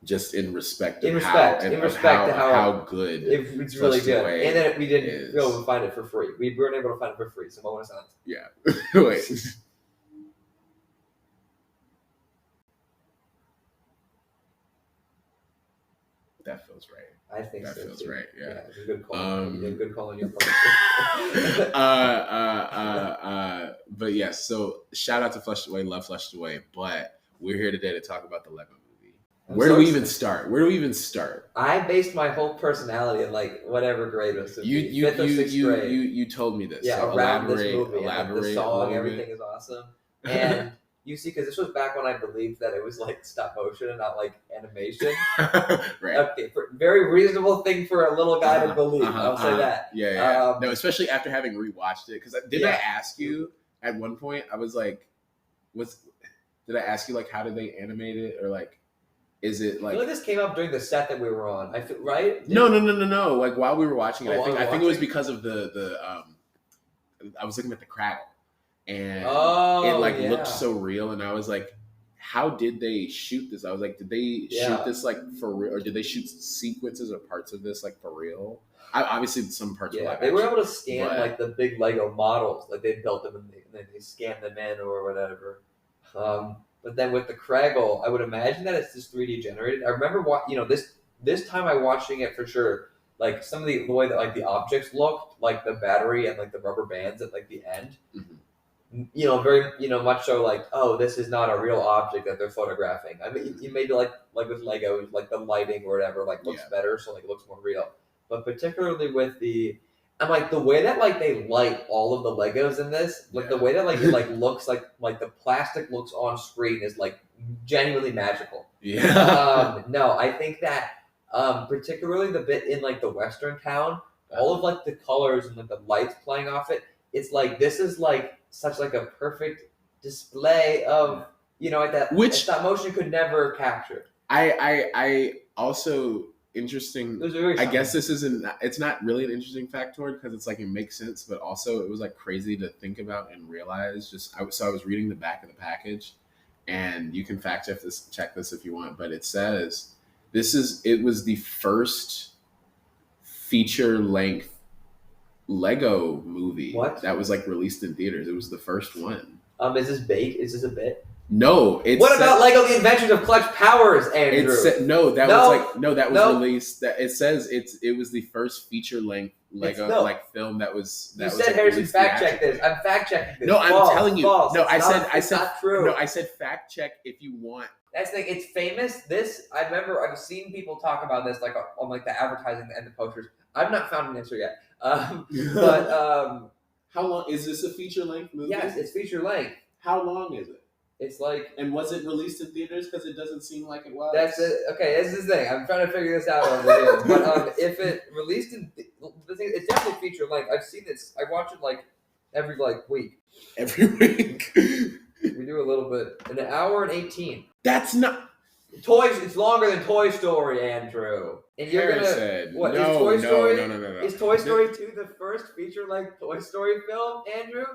Just in respect to how good it's really good. Away and then we didn't be able to find it for free. We weren't able to find it for free, so moment of silence. Yeah. Wait. That feels right. I think that feels right. Yeah, it's a good call. You did a good call on your part. But yes, so shout out to Flushed Away, love Flushed Away, but we're here today to talk about the Lego Movie. Where do we even start? I based my whole personality in whatever grade it was. Fifth or sixth grade. You told me this. Yeah, so around this movie. Elaborate. The song, everything is awesome. And you see, because this was back when I believed that it was stop motion and not animation. Right. Okay, very reasonable thing for a little guy to believe. I'll say that. Yeah. No, especially after having rewatched it, because I ask you at one point? I was like, Did I ask you like how did they animate it, or like is it like? I feel like this came up during the set that we were on. I feel right. No. Like while we were watching it, I think it was because of the I was looking at the Craggle, and it looked so real, and I was like, how did they shoot this? I was like, did they shoot this like for real, or did they shoot sequences or parts of this like for real? Obviously, some parts were live they were able to scan like the big Lego models, like they built them and then they scanned them in or whatever. But then with the Craggle, I would imagine that it's just 3D generated. I remember this time I watching it for sure. Like some of the way that like the objects looked, like the battery and like the rubber bands at like the end. Mm-hmm. Very much so like, oh, this is not a real object that they're photographing. I mean, you maybe like with Lego, like the lighting or whatever, like looks better, so like it looks more real. But particularly with the way that like they light all of the Legos in this, like the way that like it like looks like the plastic looks on screen is like genuinely magical. Yeah. No, I think that particularly the bit in like the Western town, all of like the colors and like the lights playing off it, it's like this is like such like a perfect display of that which stop motion could never capture. I also interesting. I guess it's not really an interesting factoid because it's like it makes sense, but also it was like crazy to think about and realize. So I was reading the back of the package, and you can fact check this if you want, but it says it was the first feature length Lego movie that was like released in theaters. It was the first one. Is this bait? Is this a bit? No. What about Lego: The Adventures of Clutch Powers, Andrew? That was released. That it says it was the first feature length Lego film that was. You said Harrison fact check this. I'm fact checking this. No, I'm telling you. False. No, I said not true. No, I said fact check if you want. That's the thing. It's famous. I remember I've seen people talk about this like on like the advertising and the posters. I've not found an answer yet. But how long is this a feature length movie? Yes, it's feature length. How long is it? It's like. And was it released in theaters? Because it doesn't seem like it was. That's it. Okay, this is the thing. I'm trying to figure this out over here. But if it released in the thing, it's definitely feature length. I've seen this. I watch it like every week. Every week. We do a little bit. An hour and 18. That's not. Toys. It's longer than Toy Story, Andrew. And you're Harrison, gonna what? No, is Toy Story? No. Is Toy Story 2 the first feature-length Toy Story film, Andrew?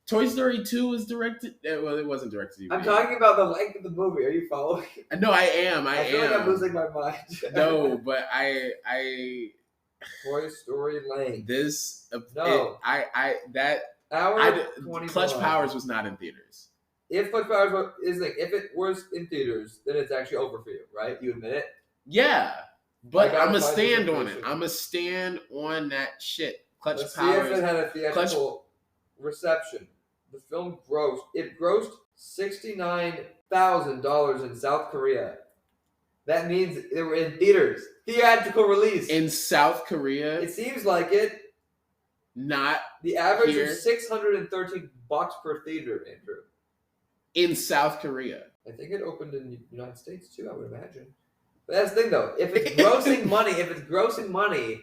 Toy Story 2 was directed. Well, it wasn't directed. I'm talking about the length of the movie. Are you following? No, I am. I feel like I'm losing my mind. No, but I. Toy Story length. This. No. That. Hour. Clutch Powers was not in theaters. If Clutch Powers if it was in theaters, then it's actually over for you, right? You admit it? Yeah, but I'm gonna stand on it. I'm gonna stand on that shit. Clutch Powers. See if it had a theatrical reception. The film grossed $69,000 in South Korea. That means they were in theaters. Theatrical release. In South Korea? It seems like it. Not the average here. is $613 per theater, Andrew. In South Korea. I think it opened in the United States too, I would imagine. But that's the thing though. If it's grossing money,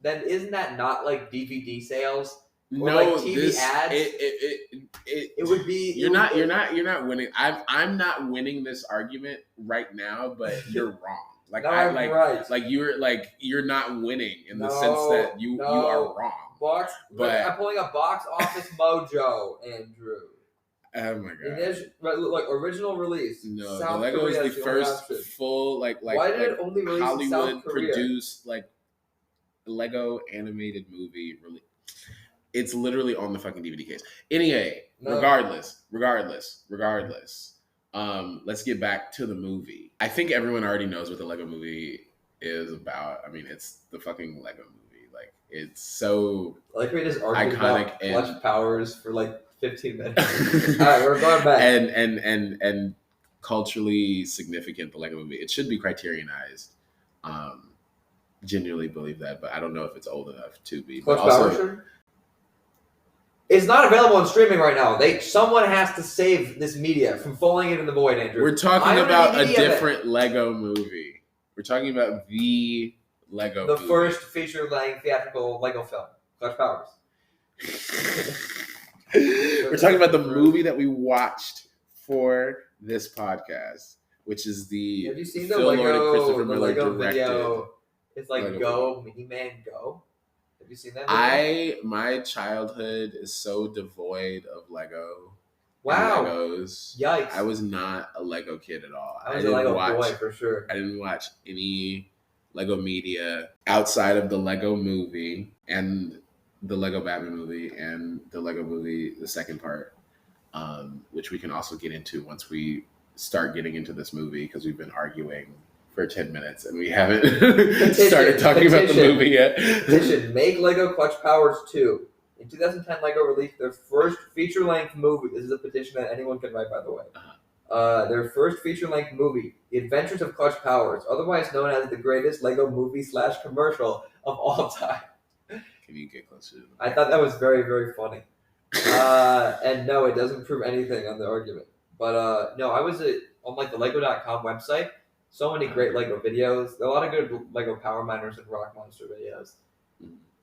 then isn't that not like DVD sales? Or like TV ads? It would be. You're not winning. I'm not winning this argument right now, but you're wrong. Like right. Like you're not winning in the sense that you are wrong. I'm pulling up Box Office Mojo, Andrew. Oh my god! Like original release. No, South the Lego Korea is the first full like Why did it only release Hollywood in South Korea? produced like Lego animated movie release. It's literally on the fucking DVD case. Anyway, regardless. Let's get back to the movie. I think everyone already knows what the Lego movie is about. I mean, it's the fucking Lego movie. Like, it's so we just argued iconic about Clutch Powers for 15 minutes. All right, we're going back. And culturally significant, the Lego movie. It should be Criterionized. Genuinely believe that, but I don't know if it's old enough to be. Clutch Powers? It's not available on streaming right now. Someone has to save this media from falling into the void, Andrew. We're talking about a different Lego movie. We're talking about the Lego movie. The first feature-length theatrical Lego film, Clutch Powers. We're talking about the movie that we watched for this podcast, which is the Have you seen the Phil Lord and Lego Christopher Miller directed video? It's like Lego Go movie. Mini Man Go. Have you seen that video? My childhood is so devoid of Lego. Wow. Legos. Yikes. I was not a Lego kid at all. I was a Lego boy for sure. I didn't watch any Lego media outside of the Lego movie and the Lego Batman movie and the Lego movie, the second part, which we can also get into once we start getting into this movie because we've been arguing for 10 minutes and we haven't started talking about the movie yet. Petition, make Lego Clutch Powers 2. In 2010, Lego released their first feature-length movie. This is a petition that anyone can write, by the way. Their first feature-length movie, The Adventures of Clutch Powers, otherwise known as the greatest Lego movie/commercial of all time. Can you get closer to the I thought that was very, very funny. And no, it doesn't prove anything on the argument. But no, I was on like the Lego.com website. So many great Lego videos. There are a lot of good Lego Power Miners and Rock Monster videos.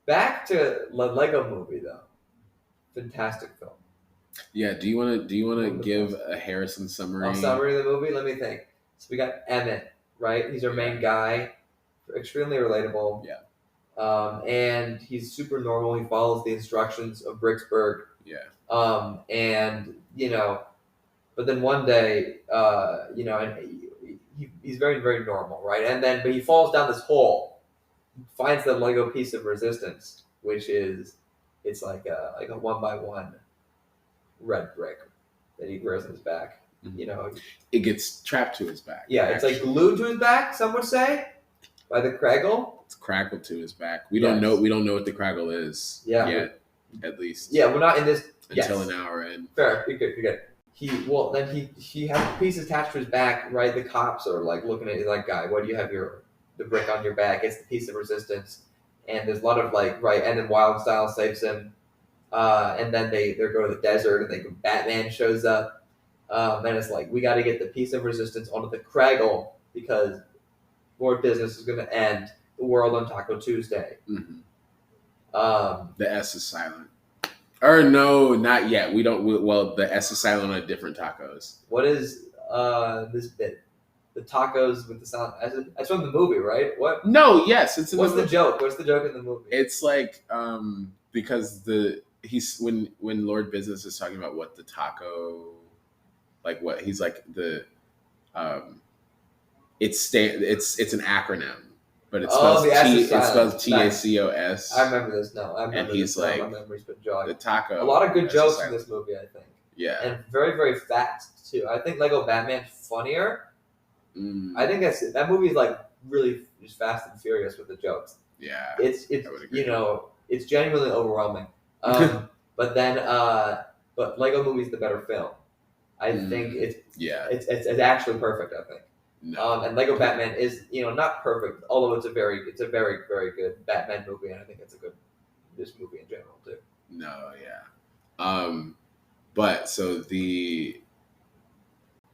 Back to the Lego movie though. Fantastic film. Yeah, do you want to give a Harrison summary? A summary of the movie? Let me think. So we got Emmett, right? He's our main guy. Extremely relatable. Yeah. And he's super normal. He follows the instructions of Bricksburg. Yeah. And but then one day, and he's very, very normal, right? But he falls down this hole. Finds the Lego piece of resistance, which is it's like a 1x1 red brick that he wears on his back. Mm-hmm. It gets trapped to his back. Yeah, it's like glued to his back. Some would say by the Craggle. It's crackled to his back. We don't know what the Craggle is. Yet, at least. Yeah, we're not in this until an hour in. Fair, you're good. He has the piece attached to his back. Right, the cops are like looking at you like, guy, why do you have the brick on your back? It's the piece of resistance. And there's a lot of and then Wild Style saves him. And then they go to the desert and Batman shows up. And it's like, we got to get the piece of resistance onto the Craggle because more business is going to end the world on Taco Tuesday. Mm-hmm. The S is silent. Or no, not yet. We don't. Well, the S is silent on different tacos. What is this bit? The tacos with the sound. That's from the movie, right? What? No, yes. It's in What's the joke? What's the joke in the movie? It's like because he's when Lord Business is talking about what the taco, like what he's like the it's an acronym, but it spells TACOS. I remember this. No, I remember. And he's like, my memory's been jogging. The taco. A lot of good jokes in this movie, I think. Yeah, and very, very fast too. I think Lego Batman's funnier. I think that movie is like really just fast and furious with the jokes. Yeah, it's it's genuinely overwhelming. But Lego Movie's the better film. I think it's actually perfect. I think. No. And Lego Batman is not perfect, although it's a very, very good Batman movie, and I think it's a good this movie in general too. No, yeah. But so the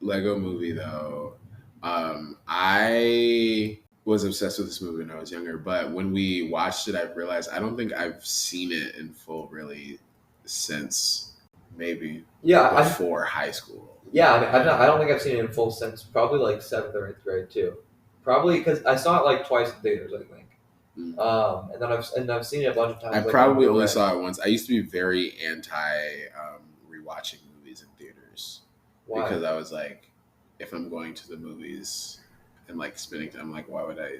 Lego Movie though. I was obsessed with this movie when I was younger, but when we watched it, I realized I don't think I've seen it in full really since maybe before high school. Yeah, I don't think I've seen it in full since probably like 7th or 8th grade too. Probably because I saw it like twice in theaters, I think. Mm-hmm. And then I've seen it a bunch of times. I probably only saw it once. I used to be very anti rewatching movies in theaters. Why? Because I was like, if I'm going to the movies and like spending time, like, why would I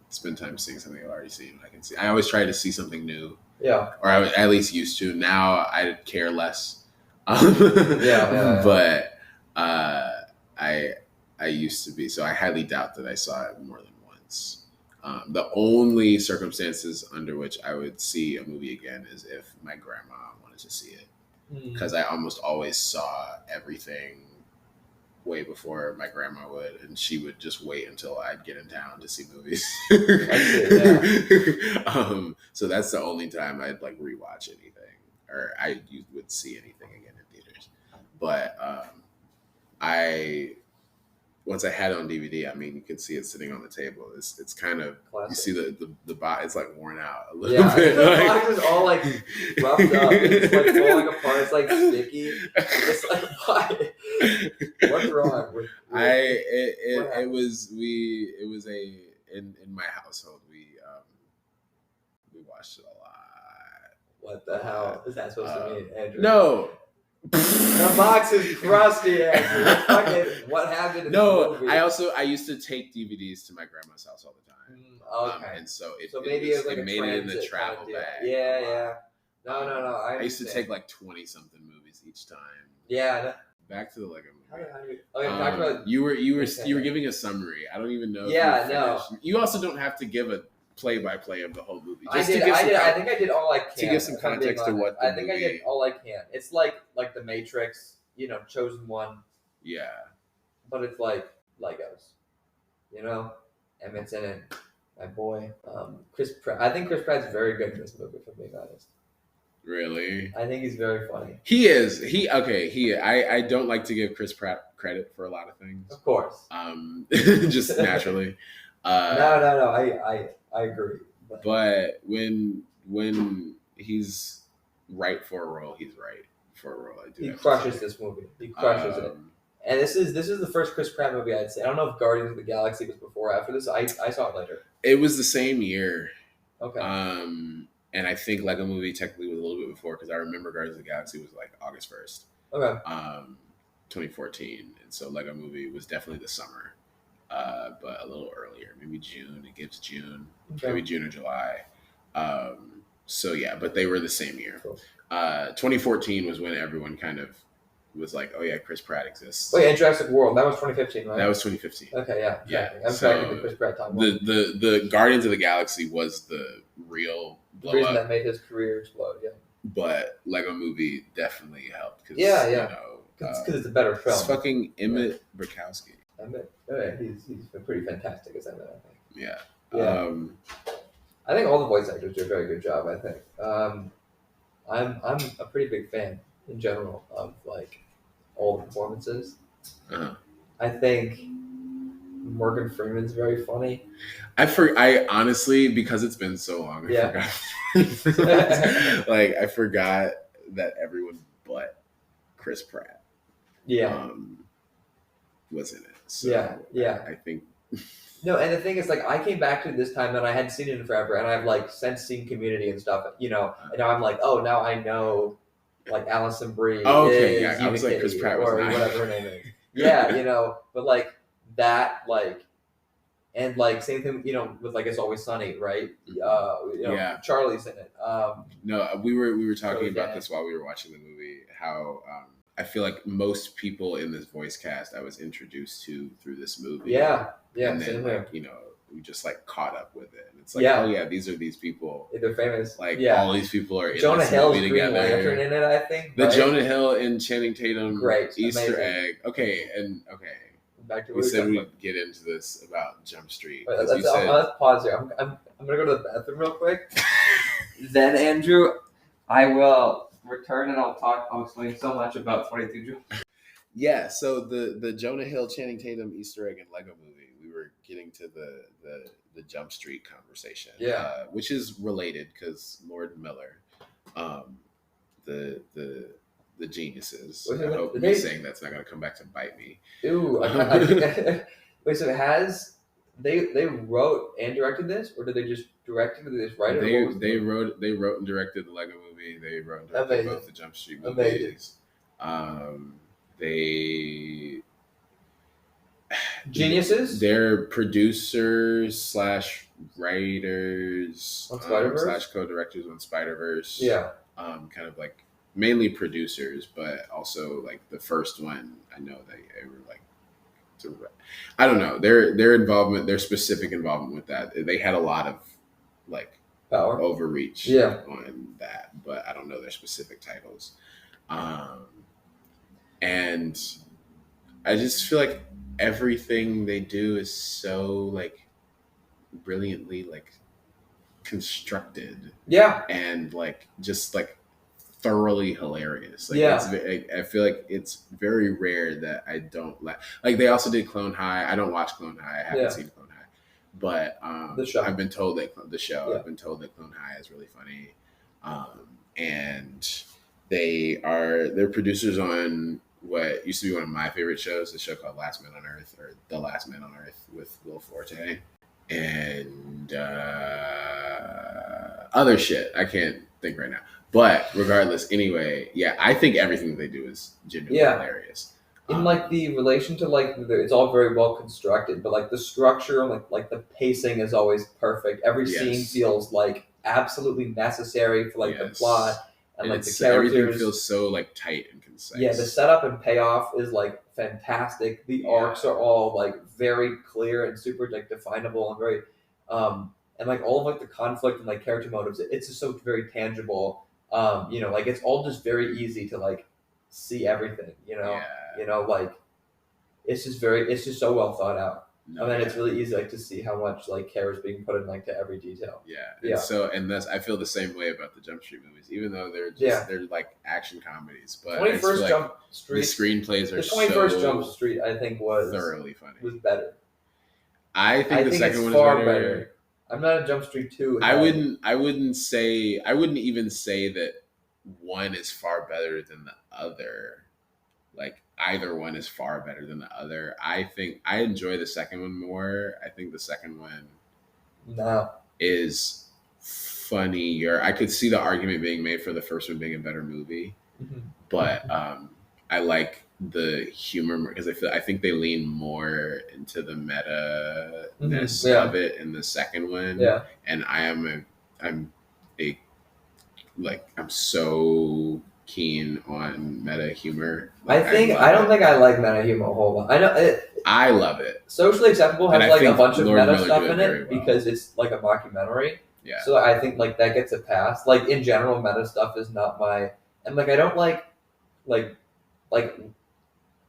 spend time seeing something I've already seen? I always try to see something new. Yeah. Or I at least used to. Now I care less. Yeah. But I used to be. So I highly doubt that I saw it more than once. The only circumstances under which I would see a movie again is if my grandma wanted to see it. Because I almost always saw everything way before my grandma would, and she would just wait until I'd get in town to see movies. So that's the only time I'd like rewatch anything, or I would see anything again in theaters. But I once I had it on DVD, I mean, you can see it sitting on the table. It's kind of Classic. You see the box. It's like worn out a little Yeah, bit. the box is all like roughed up. It's like falling apart. It's like sticky. It's like why? What's wrong with it was in my household we watched it a lot. What the hell is that supposed to mean, Andrew? No. The box is crusty, Andrew. What happened in the movie? I used to take DVDs to my grandma's house all the time. Okay. And so maybe it was like a made it in the transit travel kind of deal. bag. Yeah. No. I used to take like 20 something movies each time. Yeah. Back to the Lego movie. Talk about you were giving a summary. I don't even know. Yeah, no. You also don't have to give a play-by-play of the whole movie. I think I did all I can to give some context to what I did all I can. It's like The Matrix, Chosen One. Yeah. But it's like Legos, Emmett's in it. My boy, Chris Pratt. I think Chris Pratt's very good in this movie, if I'm being honest. Really? I think he's very funny. He is. I don't like to give Chris Pratt credit for a lot of things. Of course. Just naturally. No. I agree. But when he's right for a role, he's right for a role. He crushes this movie. He crushes it. And this is the first Chris Pratt movie I'd say. I don't know if Guardians of the Galaxy was before or after this. I saw it later. It was the same year. Okay. And I think Lego Movie technically was a little bit before because I remember Guardians of the Galaxy was like August 1st. Okay. 2014. And so Lego Movie was definitely the summer. But a little earlier, maybe June. It gives June, maybe June or July. So yeah, but they were the same year. Cool. 2014 was when everyone kind of was like, "Oh yeah, Chris Pratt exists." Wait, and Jurassic World, that was 2015, right? That was 2015. Okay, yeah. Yeah. I'm tracking the Chris Pratt timeline. The Guardians of the Galaxy was the real blow reason up, that made his career explode. Yeah. but Lego Movie definitely helped. Cause, because it's a better film. It's fucking Emmett Brakowski. He's been pretty fantastic as Emmett, I think. Yeah. Yeah. I think all the voice actors do a very good job. I think. I'm a pretty big fan in general of like all the performances. Uh-huh. I think Morgan Freeman's very funny. I honestly, because it's been so long, I forgot. Like I forgot that everyone but Chris Pratt, was in it. So yeah. I think. No, and the thing is, like, I came back to it this time and I hadn't seen it in forever, and I've like since seen Community and stuff, and now I'm like, oh, now I know, like Alison Brie. Oh, okay, is yeah, I was like, Chris Pratt was or nice. whatever her name is. Yeah, but like that, like, and like same thing, with like It's Always Sunny, right? Charlie's in it. No, we were talking about this while we were watching the movie. How I feel like most people in this voice cast I was introduced to through this movie. Yeah, and then we just like caught up with it. And it's like, oh yeah, these are these people. They're famous. Like all these people are in Jonah this Hill's movie Green together. Lantern in it, I think. The Jonah Hill and Channing Tatum great Easter amazing. egg. Okay. Back to we said we'd get into this about Jump Street. Wait, let's pause here. I'm gonna go to the bathroom real quick. Then Andrew, I will return and I'll explain so much about 22 Jump. Yeah, so the Jonah Hill Channing Tatum Easter egg in Lego Movie, we were getting to the Jump Street conversation. Yeah. Which is related because Lord Miller, the geniuses. I hope me saying that's not gonna come back to bite me. Ooh, I think wait, so they wrote and directed this, or did they just direct it? Or did they just write it? They wrote and directed the Lego Movie. They wrote and directed both the Jump Street movies. They geniuses. They're producers / writers on Spider-Verse? / co-directors on Spider-Verse. Yeah. Kind of like mainly producers, but also like the first one. I know they were like. I don't know their involvement, their specific involvement with that. They had a lot of like power overreach on that, but I don't know their specific titles. And I just feel like everything they do is so like brilliantly like constructed. Yeah. And like just like thoroughly hilarious. Like Yeah. I feel like it's very rare that I don't like they also did Clone High. I don't watch Clone High. I haven't seen Clone High. But The show. I've been told that I've been told that Clone High is really funny. And they're producers on what used to be one of my favorite shows, a show called Last Man on Earth, or The Last Man on Earth with Will Forte, and other shit. I can't think right now. But regardless, anyway, yeah, I think everything they do is genuinely hilarious. In like the relation to like it's all very well constructed, but like the structure, like the pacing is always perfect. Every scene feels like absolutely necessary for like the plot and like the characters. Everything feels so like tight and concise. Yeah, the setup and payoff is like fantastic. The arcs are all like very clear and super like definable and very and like all of like the conflict and like character motives. It's just so very tangible. Like it's all just very easy to like see everything. Like it's just so well thought out. It's really easy like to see how much like care is being put in like to every detail. And that's I feel the same way about the Jump Street movies, even though they're like action comedies. But 21st Jump Street, the screenplays are the 21st Jump Street I think was thoroughly funny. Was better. I think the second one is far better. I'm not a Jump Street 2. I wouldn't even say that one is far better than the other. Like either one is far better than the other. I think I enjoy the second one more. I think the second one is funnier. I could see the argument being made for the first one being a better movie, but I like the humor because I think they lean more into the meta-ness of it in the second one. Yeah, and I'm so keen on meta humor. Like, I don't think I like meta humor a whole lot. I know I love it. Socially Acceptable has like a bunch of meta stuff in it because it's like a mockumentary. Yeah. So I think like that gets a pass. Like in general, meta stuff is not my and like I don't like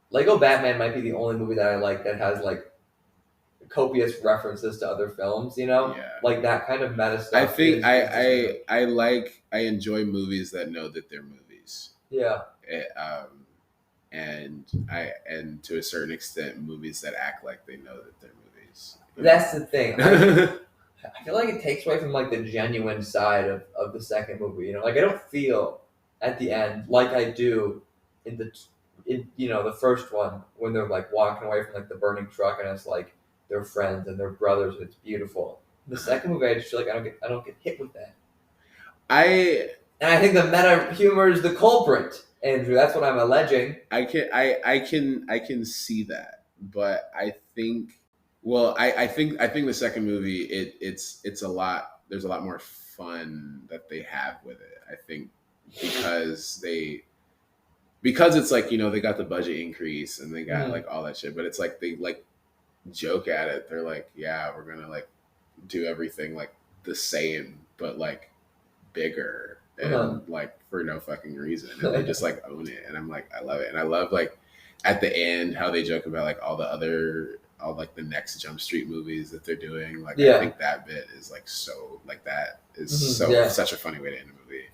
Lego Batman might be the only movie that I like that has like copious references to other films, like that kind of meta stuff. I think I enjoy movies that know that they're movies. Yeah. And to a certain extent, movies that act like they know that they're movies. That's the thing. I feel like it takes away from like the genuine side of the second movie. Like I don't feel at the end like I do in the first one when they're like walking away from like the burning truck and it's like they're friends and they're brothers and it's beautiful. In the second movie, I just feel like I don't get hit with that. And I think the meta humor is the culprit, Andrew. That's what I'm alleging. I can see that, but I think. Well, I think the second movie it's a lot. There's a lot more fun that they have with it. I think because it's like they got the budget increase and they got like all that shit, but it's like they like joke at it. They're like, yeah, we're gonna like do everything like the same, but like bigger and like for no fucking reason. And they just like own it, and I'm like, I love it, and I love like at the end how they joke about like all like the next Jump Street movies that they're doing. Like I think that bit is like so like that is such a funny way to end a movie.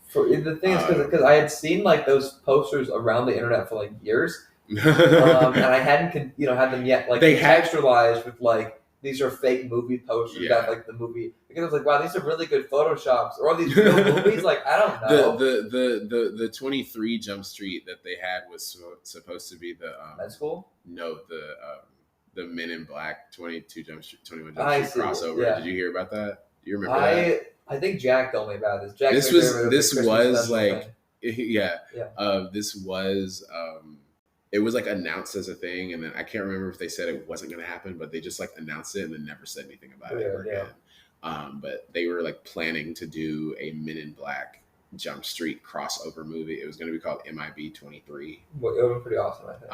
The thing is because I had seen like those posters around the internet for like years, and I hadn't had them yet like contextualized with like these are fake movie posters that like the movie because I was like, wow, these are really good photoshops or are these real movies? Like I don't know. The 23 Jump Street that they had was supposed to be the med school. No, the Men in Black 21 Jump Street crossover. Yeah. Did you hear about that? Do you remember that? I think Jack told me about this. This was like this was it was like announced as a thing, and then I can't remember if they said it wasn't going to happen, but they just like announced it and then never said anything about it ever again. But they were like planning to do a Men in Black Jump Street crossover movie. It was going to be called MIB 23. Well, it would be pretty awesome, I think.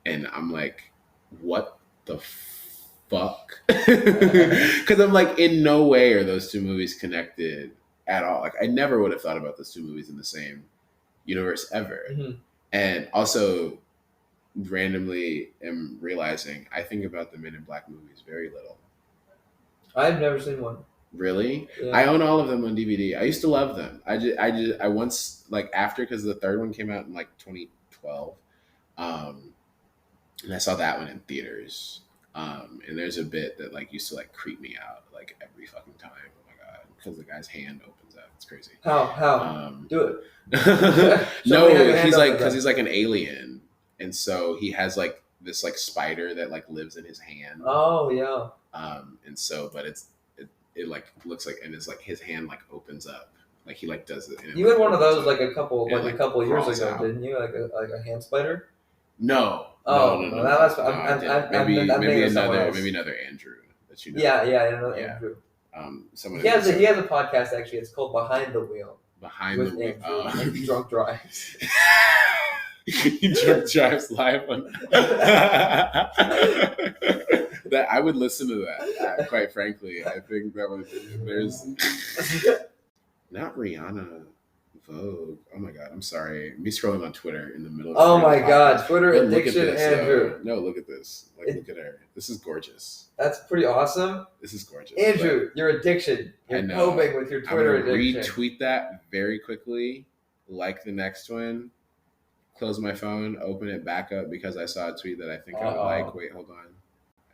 And I'm like, what the fuck? Because I'm like, in no way are those two movies connected at all. Like I never would have thought about those two movies in the same universe ever. And also randomly am realizing I think about the Men in Black movies very little. I've never seen one. Really? Yeah. I own all of them on DVD. I used to love them. I once like after because the third one came out in like 2012, and I saw that one in theaters. And there's a bit that like used to like creep me out like every fucking time. Oh my god, because the guy's hand opens up. It's crazy. How? Do it. No, he's like because he's like an alien, and so he has like this like spider that like lives in his hand. Oh yeah. And so, but it like looks like, and it's like his hand like opens up, like he like does it. You had one of those like a couple years ago, out. didn't you? Like a hand spider. No. Oh, no. That's maybe another Andrew that you know. Yeah, another Andrew. He has a podcast actually. It's called Behind the Wheel. With Andrew. He drunk drives. He drunk drives live on. That I would listen to that. Quite frankly, I think that was there's not Rihanna. Vogue. Oh my god, I'm sorry. Me scrolling on Twitter in the middle of oh my god, Twitter addiction, Andrew. No, look at this. Like, look at her. This is gorgeous. That's pretty awesome. This is gorgeous. Your addiction. You're coping with your Twitter addiction. Retweet that very quickly, like the next one, close my phone, open it back up because I saw a tweet that I think I would like. Wait, hold on.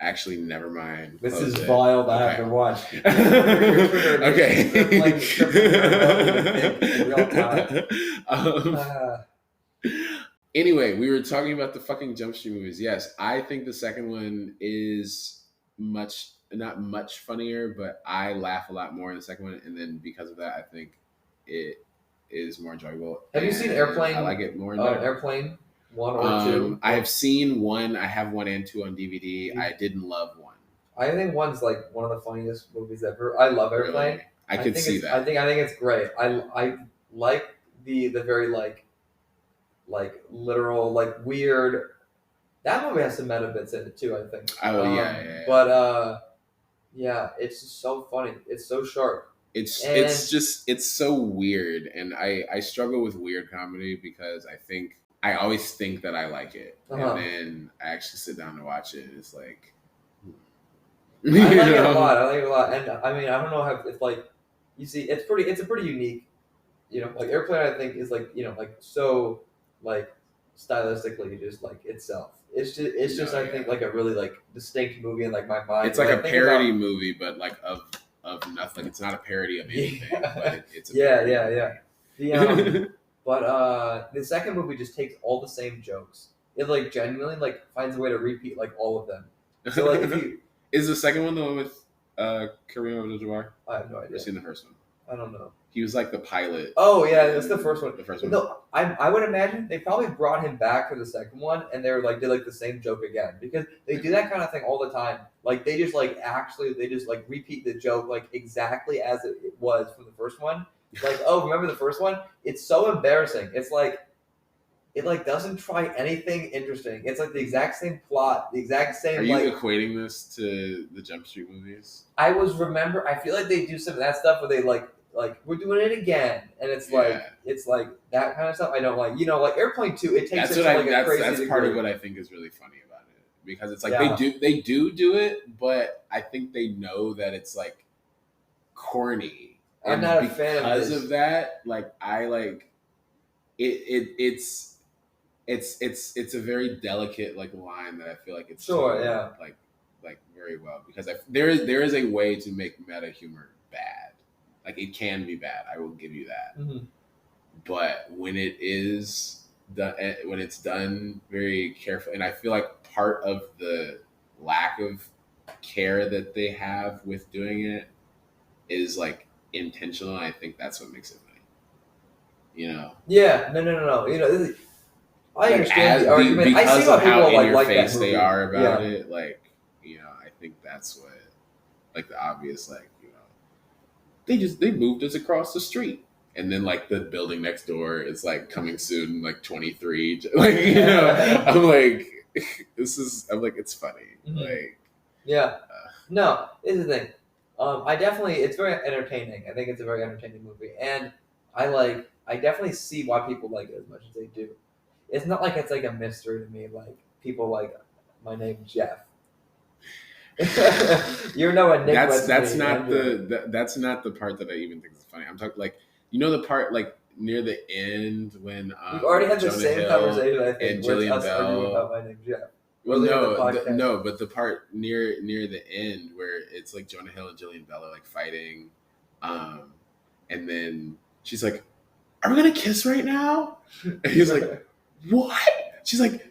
Actually, never mind. This is vile to have to watch. Okay. Anyway, we were talking about the fucking Jump Street movies. Yes, I think the second one is not much funnier, but I laugh a lot more in the second one, and then because of that, I think it is more enjoyable. Have you seen Airplane? I like it more. Airplane 1 or 2. I have seen 1. I have 1 and 2 on DVD. I didn't love 1. I think 1's like one of the funniest movies ever. I love Airplane. Really? I could see that. I think it's great. I like the very like literal like weird. That movie has some meta bits in it too. I think. Oh yeah. But yeah, it's just so funny. It's so sharp. It's so weird, and I struggle with weird comedy because I always think that I like it, and then I actually sit down to watch it, and it's like. I like it a lot. And I mean, I don't know how it's like. You see, it's a pretty unique. Like Airplane, I think is like like so like stylistically just like itself. It's just I think like a really like distinct movie in like my mind. It's like a parody movie, but like of nothing. It's not a parody of anything. But it's a yeah. But the second movie just takes all the same jokes. It like genuinely like finds a way to repeat like all of them. So like if you. Is the second one the one with Kareem Abdul-Jabbar? I have no idea. I've seen the first one. I don't know. He was like the pilot. Oh yeah, that's the first one. The first one. No, I would imagine they probably brought him back for the second one, and they were like did like the same joke again because they do that kind of thing all the time. Like they just like repeat the joke like exactly as it was from the first one. Like remember the first one? It's so embarrassing. It's like. It like doesn't try anything interesting. It's like the exact same plot, the exact same. Are you equating this to the Jump Street movies? I feel like they do some of that stuff where they like we're doing it again, and it's like that kind of stuff. I don't like like Airplane 2. It takes that's part of what I think is really funny about it because it's like they do it, but I think they know that it's like corny. I'm not a fan of this. Because of that, like I like it's a very delicate like line that I feel like it's like very well because there is a way to make meta humor bad. Like it can be bad. I will give you that. Mm-hmm. But when it's done very carefully, and I feel like part of the lack of care that they have with doing it is like intentional. And I think that's what makes it funny. Yeah. No. I understand the argument. Because I see why of how people in your like face that movie. they are about it. Like, I think that's what, like, the obvious, like, they moved us across the street, and then like the building next door is like coming soon, like 23. Like, I'm like, it's funny. Mm-hmm. Like, no, this is the thing. It's very entertaining. I think it's a very entertaining movie, and I definitely see why people like it as much as they do. It's not like it's like a mystery to me. Like people like my name's Jeff. You're no enigma. That's not that's not the part that I even think is funny. I'm talking like the part like near the end when we've already had the same conversation. I think and Jillian Bell about my name, Jeff. Well, no, but the part near the end where it's like Jonah Hill and Jillian Bell are like fighting, and then she's like, "Are we gonna kiss right now?" And he's like, "What?" She's like,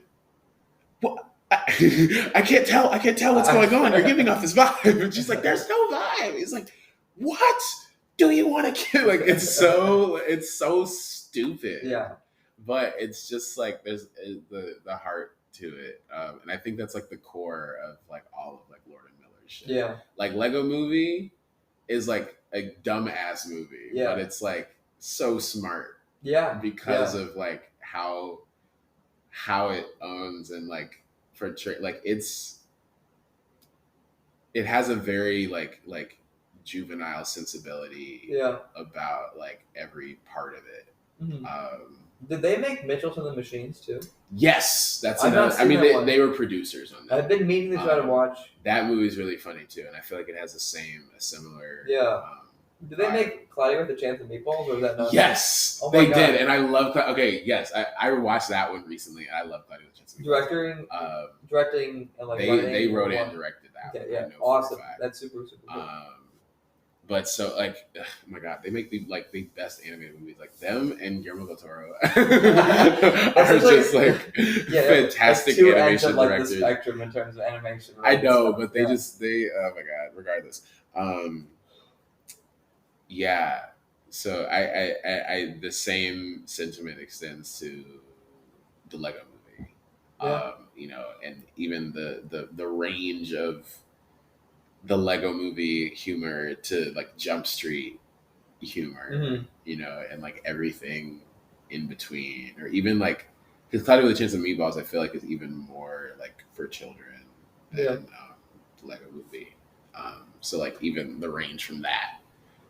"What? I can't tell. I can't tell what's going on. You're giving off this vibe." And she's like, "There's no vibe." He's like, "What? Do you want to kiss?" Like it's so stupid. Yeah. But it's just like there's the heart to it, and I think that's like the core of like all of like Lord and Miller's shit. Yeah. Like Lego Movie is like a dumbass movie, but it's like so smart. Yeah. Because of like how it owns and like like it has a very like juvenile sensibility about like every part of it. Mm-hmm. Did they make Mitchells and the Machines too? Yes, that's another. I mean, they were producers on that. I've been meaning to try to watch. That movie's really funny too, and I feel like it has a similar. Yeah. Did they make Cloudy with a Chance of Meatballs, or was that not? Yes, they did, and I love. Okay, yes, I watched that one recently, and I love Cloudy with a Chance of Meatballs. Directing, and like they wrote it and directed that. Okay, yeah, awesome. That's super cool. But so like, oh my god, they make the best animated movies. Like them and Guillermo del Toro are just like fantastic two animation ends of, like, directors. The spectrum in terms of animation. I know, but they oh my god. Regardless, yeah. So I the same sentiment extends to the Lego Movie. Yeah. And even the range of the Lego Movie humor to like Jump Street humor, and like everything in between, or even like because Cloudy with a Chance of Meatballs, I feel like is even more like for children than the Lego Movie. So like even the range from that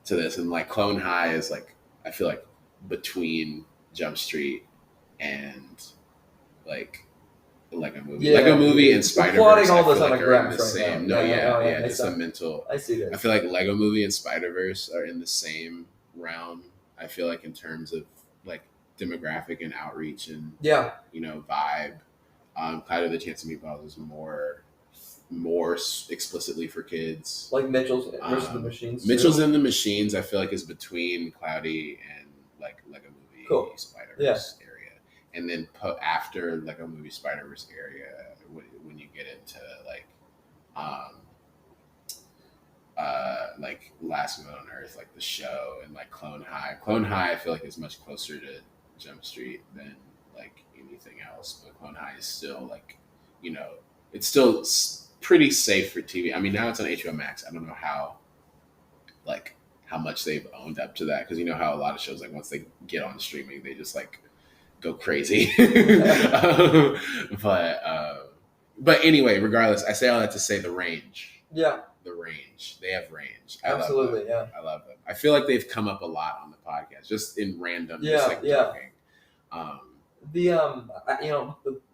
to this, and like Clone High is like I feel like between Jump Street and like Lego Movie. Lego Movie and Spider-Verse I feel like are in the same. Just a mental. I see that. I feel like Lego Movie and Spider-Verse are in the same realm. I feel like in terms of like demographic and outreach and vibe. Cloudy with a Chance of Meatballs is more explicitly for kids. Like Mitchell's versus the Machines. Mitchell's and the Machines I feel like is between Cloudy and like Lego Movie Spider-Verse area. And then after Lego Movie Spider-Verse area, when you get into like Last Man on Earth, like the show, and like Clone High. Clone High, I feel like is much closer to Jump Street than like anything else. But Clone High is still like, it's still pretty safe for TV. I mean, now it's on HBO Max. I don't know how much they've owned up to that, because how a lot of shows, like once they get on streaming, they just like go crazy. But anyway, regardless, I say all that to say the range. Yeah. The range. They have range. Absolutely, I love them. I feel like they've come up a lot on the podcast, just in random, talking.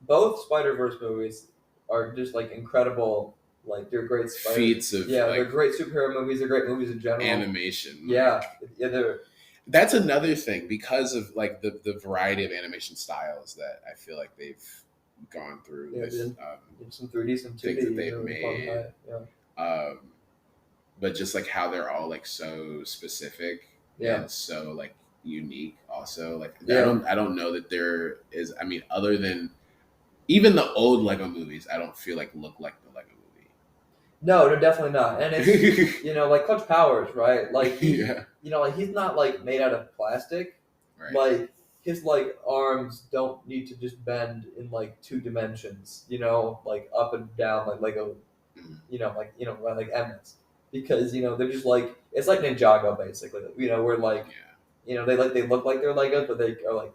Both Spider-Verse movies are just like incredible. Like they're great feats of they're great superhero movies. They're great movies in general. Animation. They're. That's another thing, because of like the variety of animation styles that I feel like they've gone through with some 3D, some 2D things that they've made. But just like how they're all like so specific and so like unique also. Like I don't know that there is, I mean, other than even the old Lego movies, I don't feel like look like the Lego movie. No, they're definitely not. And it's like Clutch Powers, right? Like like he's not like made out of plastic. Right. Like his like arms don't need to just bend in like 2 dimensions, like up and down like Lego, like Emmets, because they're just like, it's like Ninjago basically, where like they look like they're Legos, but they are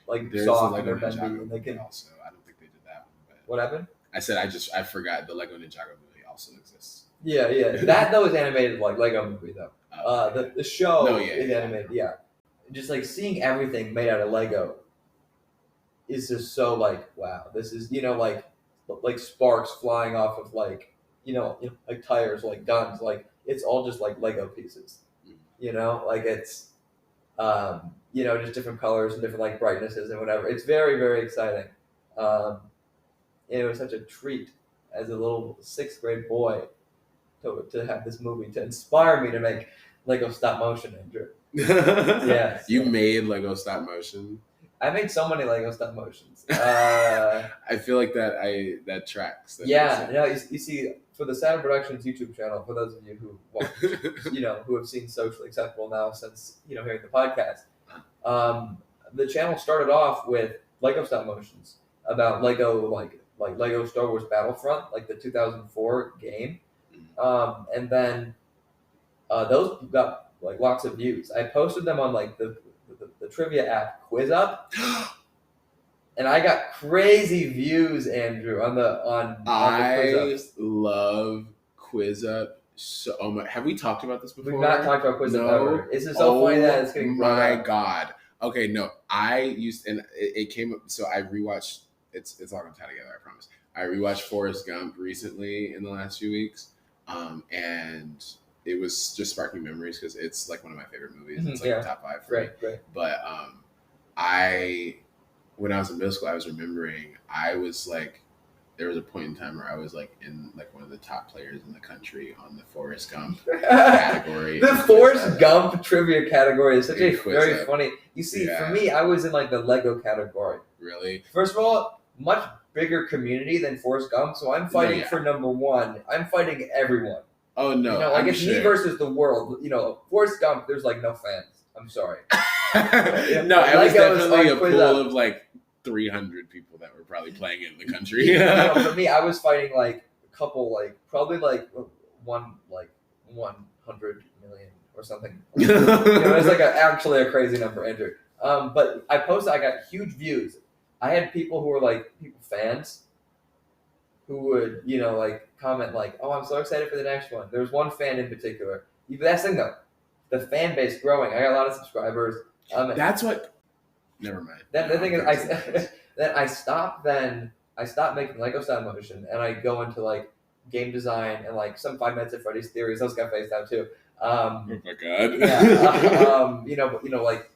like there's soft and they're bendy, and they can also. I don't think they did that one. But what happened? I said I forgot the Lego Ninjago movie also exists. Yeah. That though is animated like Lego movie though. The show is animated. Yeah. Just like seeing everything made out of Lego is just so like, wow, this is like sparks flying off of like like tires, like guns, like it's all just like Lego pieces. Like it's just different colors and different like brightnesses and whatever. It's very, very exciting. And it was such a treat as a little 6th grade boy to have this movie to inspire me to make Lego stop motion, Andrew. Yes. You made Lego stop motion? I made so many Lego stop motions. I feel like that tracks. You see, for the Saturn Productions YouTube channel, for those of you who watch, who have seen Socially Acceptable now since hearing the podcast, the channel started off with Lego stop motions about Lego like Lego Star Wars Battlefront, like the 2004 game, and then those got like lots of views. I posted them on like the trivia app Quiz Up, and I got crazy views, Andrew, on the Quiz Up. Love Quiz Up so much. Have we talked about this before? We've not talked about Quiz Up ever. It's just so funny that it's getting brought up. My God. Okay, no, it came up. So I rewatched. It's all gonna tie together. I promise. I rewatched Forrest Gump recently in the last few weeks, and it was just sparking memories because it's like one of my favorite movies. It's like the top 5 for me. Right. But when I was in middle school, I was remembering I was like, there was a point in time where I was like in like one of the top players in the country on the Forrest Gump category. The Forrest Gump trivia category is such a very funny. You see, for me, I was in like the Lego category. Really? First of all, much bigger community than Forrest Gump, so I'm fighting for number 1. I'm fighting everyone. Oh no! Like it's me versus the world. Forrest Gump. There's like no fans. I'm sorry. No, it was definitely a pool of like 300 people that were probably playing it in the country. For me, I was fighting like a couple, like probably like 100 million or something. It's like actually a crazy number, Andrew. But I got huge views. I had people who were like fans who would, like comment like, "Oh, I'm so excited for the next one." There was one fan in particular. That's the thing though, the fan base growing. I got a lot of subscribers. That's what. Never mind. The thing is, I stopped making Lego stop motion, and I go into like game design and like some 5 Nights at Freddy's theories. Those got phased out too. Oh my God. Yeah. Like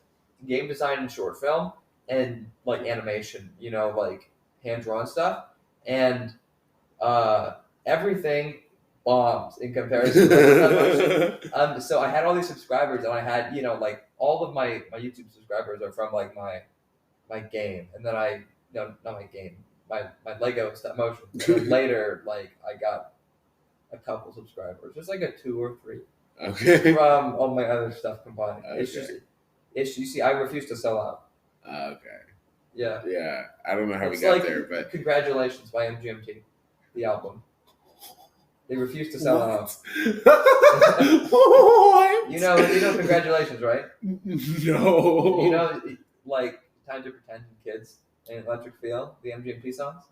game design and short film and like animation. Like hand drawn stuff, and everything bombs in comparison to Lego stop motion. So I had all these subscribers, and I had like all of my YouTube subscribers are from like my game, and then not my game, my Lego stop motion. And then later, like I got a couple subscribers, just like a 2 or 3. Okay. From all my other stuff combined. Okay. It's you see, I refuse to sell out. Okay. Yeah. Yeah, I don't know how we got there, but Congratulations by MGMT, the album. They refuse to sell out. What? You know, congratulations, right? No. Like Time to Pretend and Kids and Electric Feel, the MGMT songs.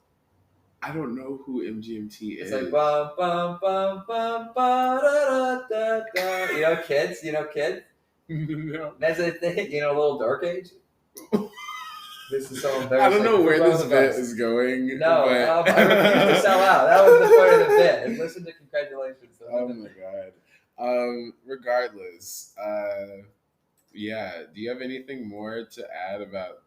I don't know who MGMT is. It's like bum bum bum bum ba da da da. Kids. Kids. No. That's a thing. A little dark age. This is so embarrassing. I don't know where this bit is going. No, I refuse to sell out. That was the point of the bit. And listen to congratulations. Oh my God. Regardless, yeah. Do you have anything more to add about,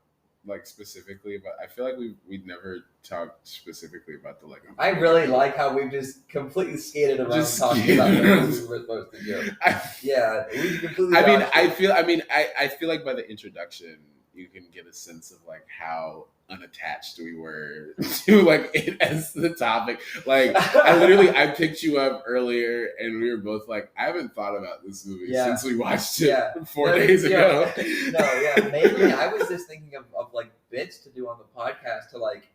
like, specifically about? I feel like we've never talked specifically about the Lego. I really like how we've just completely skated around talking about what we were supposed to do. We completely. I feel like by the introduction, you can get a sense of like how unattached we were to like it as the topic. Like I picked you up earlier and we were both like, I haven't thought about this movie since we watched it 4 days ago. Maybe I was just thinking of like bits to do on the podcast to like,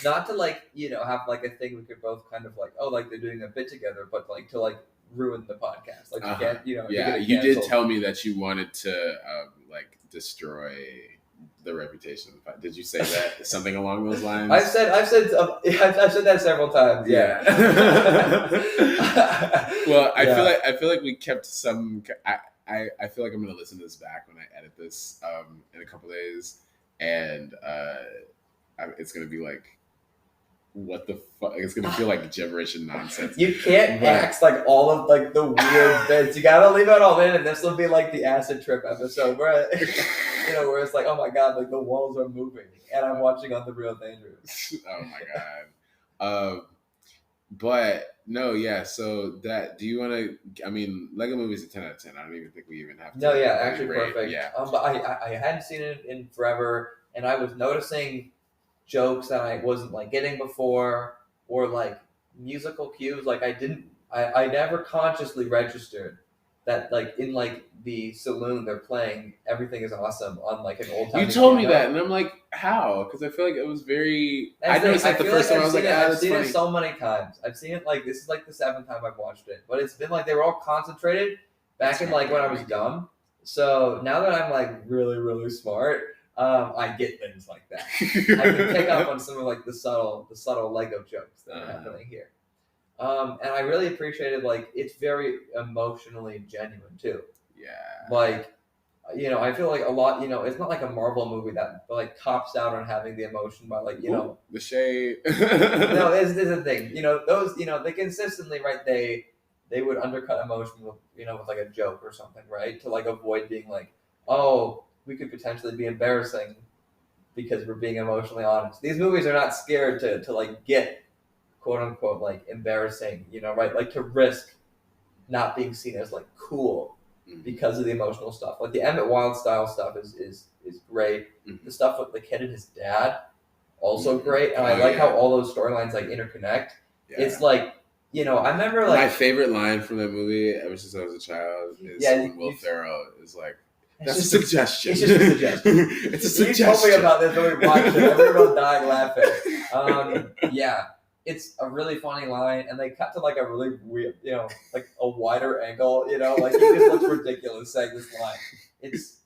not to like, have like a thing we could both kind of like, oh, like they're doing a bit together, but like to like ruin the podcast. Like you did tell me that you wanted to like destroy the reputation. Did you say that? Something along those lines? I've said that several times. Yeah. Well, I feel like we kept some. I feel like I'm gonna listen to this back when I edit this in a couple days, and it's gonna be like what the fuck? It's gonna feel like gibberish and nonsense. You can't axe like all of like the weird bits. You gotta leave it all in, and this will be like the acid trip episode where where it's like, oh my god, like the walls are moving, and I'm watching on The Real Dangerous. Oh my god. But no, yeah. So that, do you want to? I mean, Lego Movie's a 10 out of 10. I don't even think we even have to. No, yeah, actually perfect. Yeah. But I hadn't seen it in forever, and I was noticing jokes that I wasn't like getting before, or like musical cues. Like I never consciously registered that like in like the saloon they're playing Everything Is Awesome on like an old time. You told me that, and I'm like, how? Because I feel like it was very. I noticed like the first time I was like, I've seen it so many times. I've seen it like this is like the 7th time I've watched it, but it's been like they were all concentrated back in like when I was dumb. So now that I'm like really really smart, I get things like that. I can pick up on some of like the subtle Lego jokes that are happening here. And I really appreciated like it's very emotionally genuine too. Yeah. Like, I feel like a lot, it's not like a Marvel movie that like cops down on having the emotion by like, the shade. No, there's a thing. Those, they consistently, right, they would undercut emotion with, with like a joke or something, right? To like avoid being like, oh, we could potentially be embarrassing because we're being emotionally honest. These movies are not scared to like get quote unquote like embarrassing, right? Like to risk not being seen as like cool because of the emotional stuff. Like the Emmett Wild style stuff is great. The stuff with the kid and his dad, also great. And I like how all those storylines like interconnect. Yeah. It's like, I remember like my favorite line from that movie ever since I was a child is when Will Ferrell is like, that's a suggestion. It's just a suggestion. It's a suggestion. You told me about this when we watched it. Everyone dying laughing. Yeah. It's a really funny line, and they cut to like a really weird, like a wider angle, like he just looks ridiculous saying this line. It's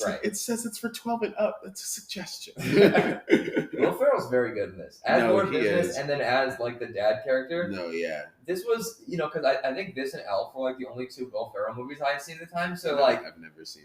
great. It says it's for 12 and up. That's a suggestion. Will Ferrell's very good in this. As Lord Business, and then as like the dad character. No, yeah. This was, because I think this and Elf were like the only 2 Will Ferrell movies I had seen at the time. So like, I've never seen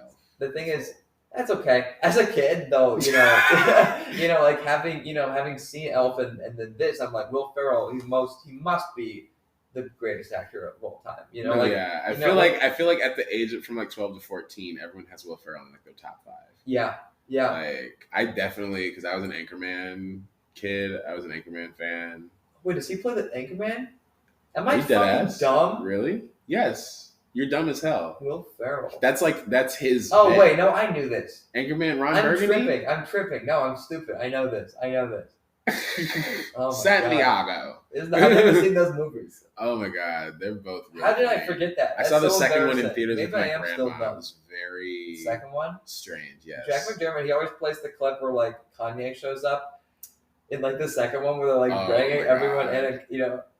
Elf. The thing is, that's okay. As a kid, though, like having seen Elf and then this, I'm like, Will Ferrell, he must be the greatest actor of all time. I feel like at the age of from like 12 to 14, everyone has Will Ferrell in like their top 5. Yeah. Like I definitely, because I was an Anchorman kid, I was an Anchorman fan. Wait, does he play the Anchorman? Am I fucking dumb? Really? Yes. You're dumb as hell. Will Ferrell. That's his. Oh bit. Wait, no, I knew this. Anchorman, Ron Burgundy. I'm tripping. No, I'm stupid. I know this. Oh Santiago. I've never seen those movies. Oh my god, they're both. Really How did I forget that? I saw the second one in theaters Maybe with my grandma. It was very. Second one. Strange. Yes. Jack McDermott. He always plays the clip where like Kanye shows up in like the second one where they're like bringing everyone in.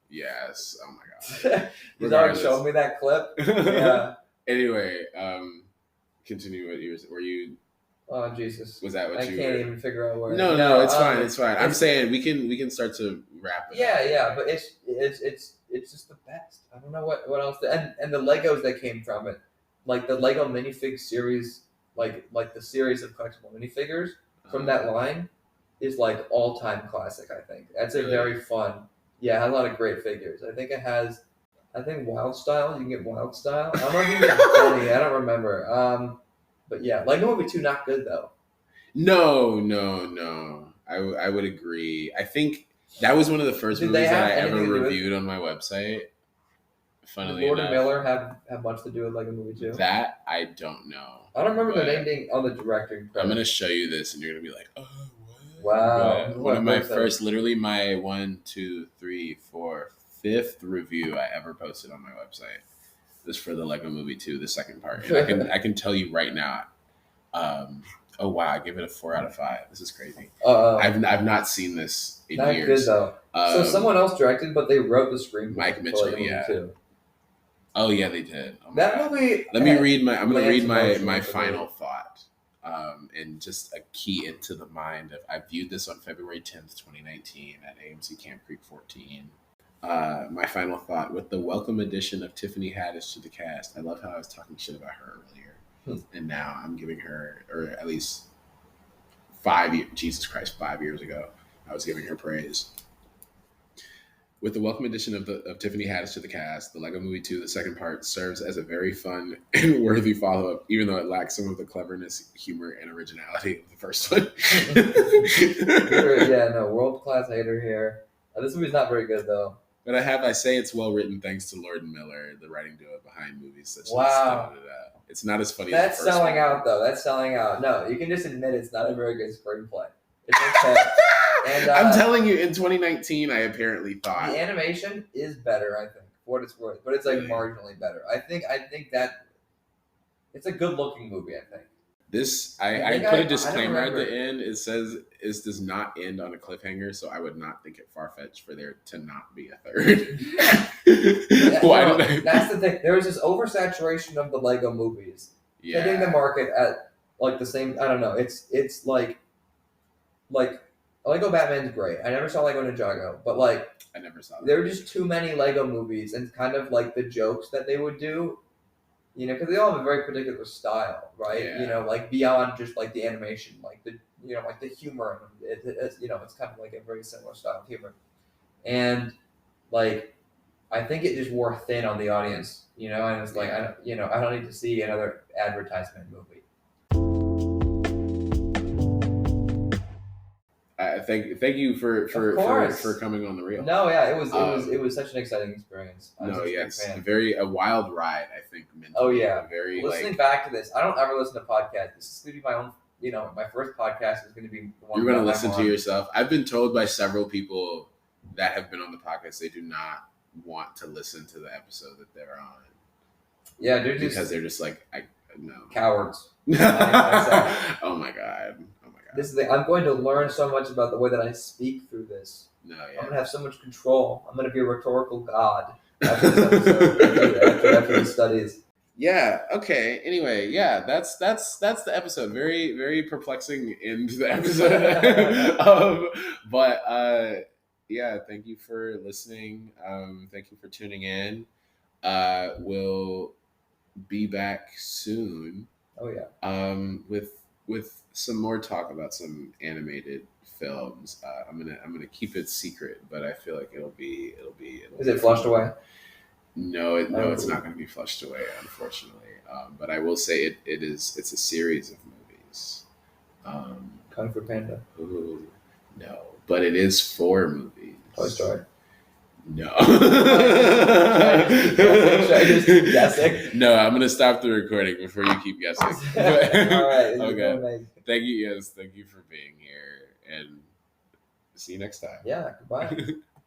Yes. Oh my god. He's already shown me that clip. Yeah. Anyway, continue what you were you. Oh Jesus! Was that what I can't even figure out where. No, it's fine. It's fine. I'm saying we can start to wrap it. Yeah, but it's just the best. I don't know what else. And the Legos that came from it, like the Lego minifig series, like the series of collectible minifigures from that line, is like all time classic. I think that's a very fun. Yeah, it has a lot of great figures. I think it has. I think Wild Style. You can get Wild Style. I don't know if you can get Penny. I don't remember. But yeah, Lego Movie 2 not good though. No. I would agree. I think that was one of the first movies that I ever reviewed on my website. Funnily enough. Lord and Miller have much to do with Lego Movie 2? That I don't know. I don't remember the name being on the director. I'm gonna show you this, and you're gonna be like, "Oh, what?" Wow! One of my first, literally my 1, 2, 3, 4, 5th review I ever posted on my website. This for the Lego Movie 2, the second part. And I can tell you right now. Oh wow! I give it a 4 out of 5. This is crazy. I've not seen this in not years. Good though. So someone else directed, but they wrote the screenplay. Mike Mitchell, yeah. Oh yeah, they did. Oh, that movie. Let me read my. I'm gonna read my final thought. And just a key into the mind of. I viewed this on February 10th, 2019, at AMC Camp Creek 14. My final thought: with the welcome addition of Tiffany Haddish to the cast, I love how I was talking shit about her earlier, and now I'm giving her, or at least 5 years. Jesus Christ, 5 years ago, I was giving her praise. With the welcome addition of Tiffany Haddish to the cast, the Lego Movie 2, the second part, serves as a very fun and worthy follow-up, even though it lacks some of the cleverness, humor, and originality of the first one. World-class hater here. This movie's not very good, though. But I say it's well written thanks to Lord and Miller, the writing duo behind movies such as It's not as funny as the first one. That's selling out, though. That's selling out. No, you can just admit it's not a very good screenplay. It's okay. And, I'm telling you, in 2019, I apparently thought the animation is better. I think for what it's worth, but it's like marginally better. I think that it's a good-looking movie. I think this. I put a disclaimer at the end. It says it does not end on a cliffhanger, so I would not think it far-fetched for there to not be a third. That's the thing. There is this oversaturation of the Lego movies hitting the market at like the same. I don't know. It's like. Lego Batman's great. I never saw Lego Ninjago, but I never saw that. There were just too many Lego movies, and kind of like the jokes that they would do, because they all have a very particular style, right? Yeah. Beyond just like the animation, like the humor. It's kind of like a very similar style of humor, and I think it just wore thin on the audience, and it's like I don't need to see another advertisement movie. Thank you for coming on the reel. No, yeah, it was such an exciting experience. A wild ride. I think. Oh yeah, listening back to this, I don't ever listen to podcasts. This is going to be my own. My first podcast is going to be the one. You're going to listen to yourself. I've been told by several people that have been on the podcast they do not want to listen to the episode that they're on. Yeah, they're just like cowards. Oh my god. This is I'm going to learn so much about the way that I speak through this. No, yeah. I'm going to have so much control. I'm going to be a rhetorical god after this episode, after the studies. Yeah. Okay. Anyway, yeah, that's the episode. Very, very perplexing end to the episode. But yeah, thank you for listening. Thank you for tuning in. We'll be back soon. Oh yeah. With some more talk about some animated films. I'm gonna keep it secret, but I feel like it'll be. Is it flushed away? No, it's not going to be flushed away, unfortunately. But I will say it's a series of movies. Kung Fu Panda. Ooh, no, but it is 4 movies. Toy Story. No. Should I just keep guessing? No, I'm gonna stop the recording before you keep guessing. All right. Okay. Thank you. Yes, thank you for being here, and see you next time. Yeah. Goodbye.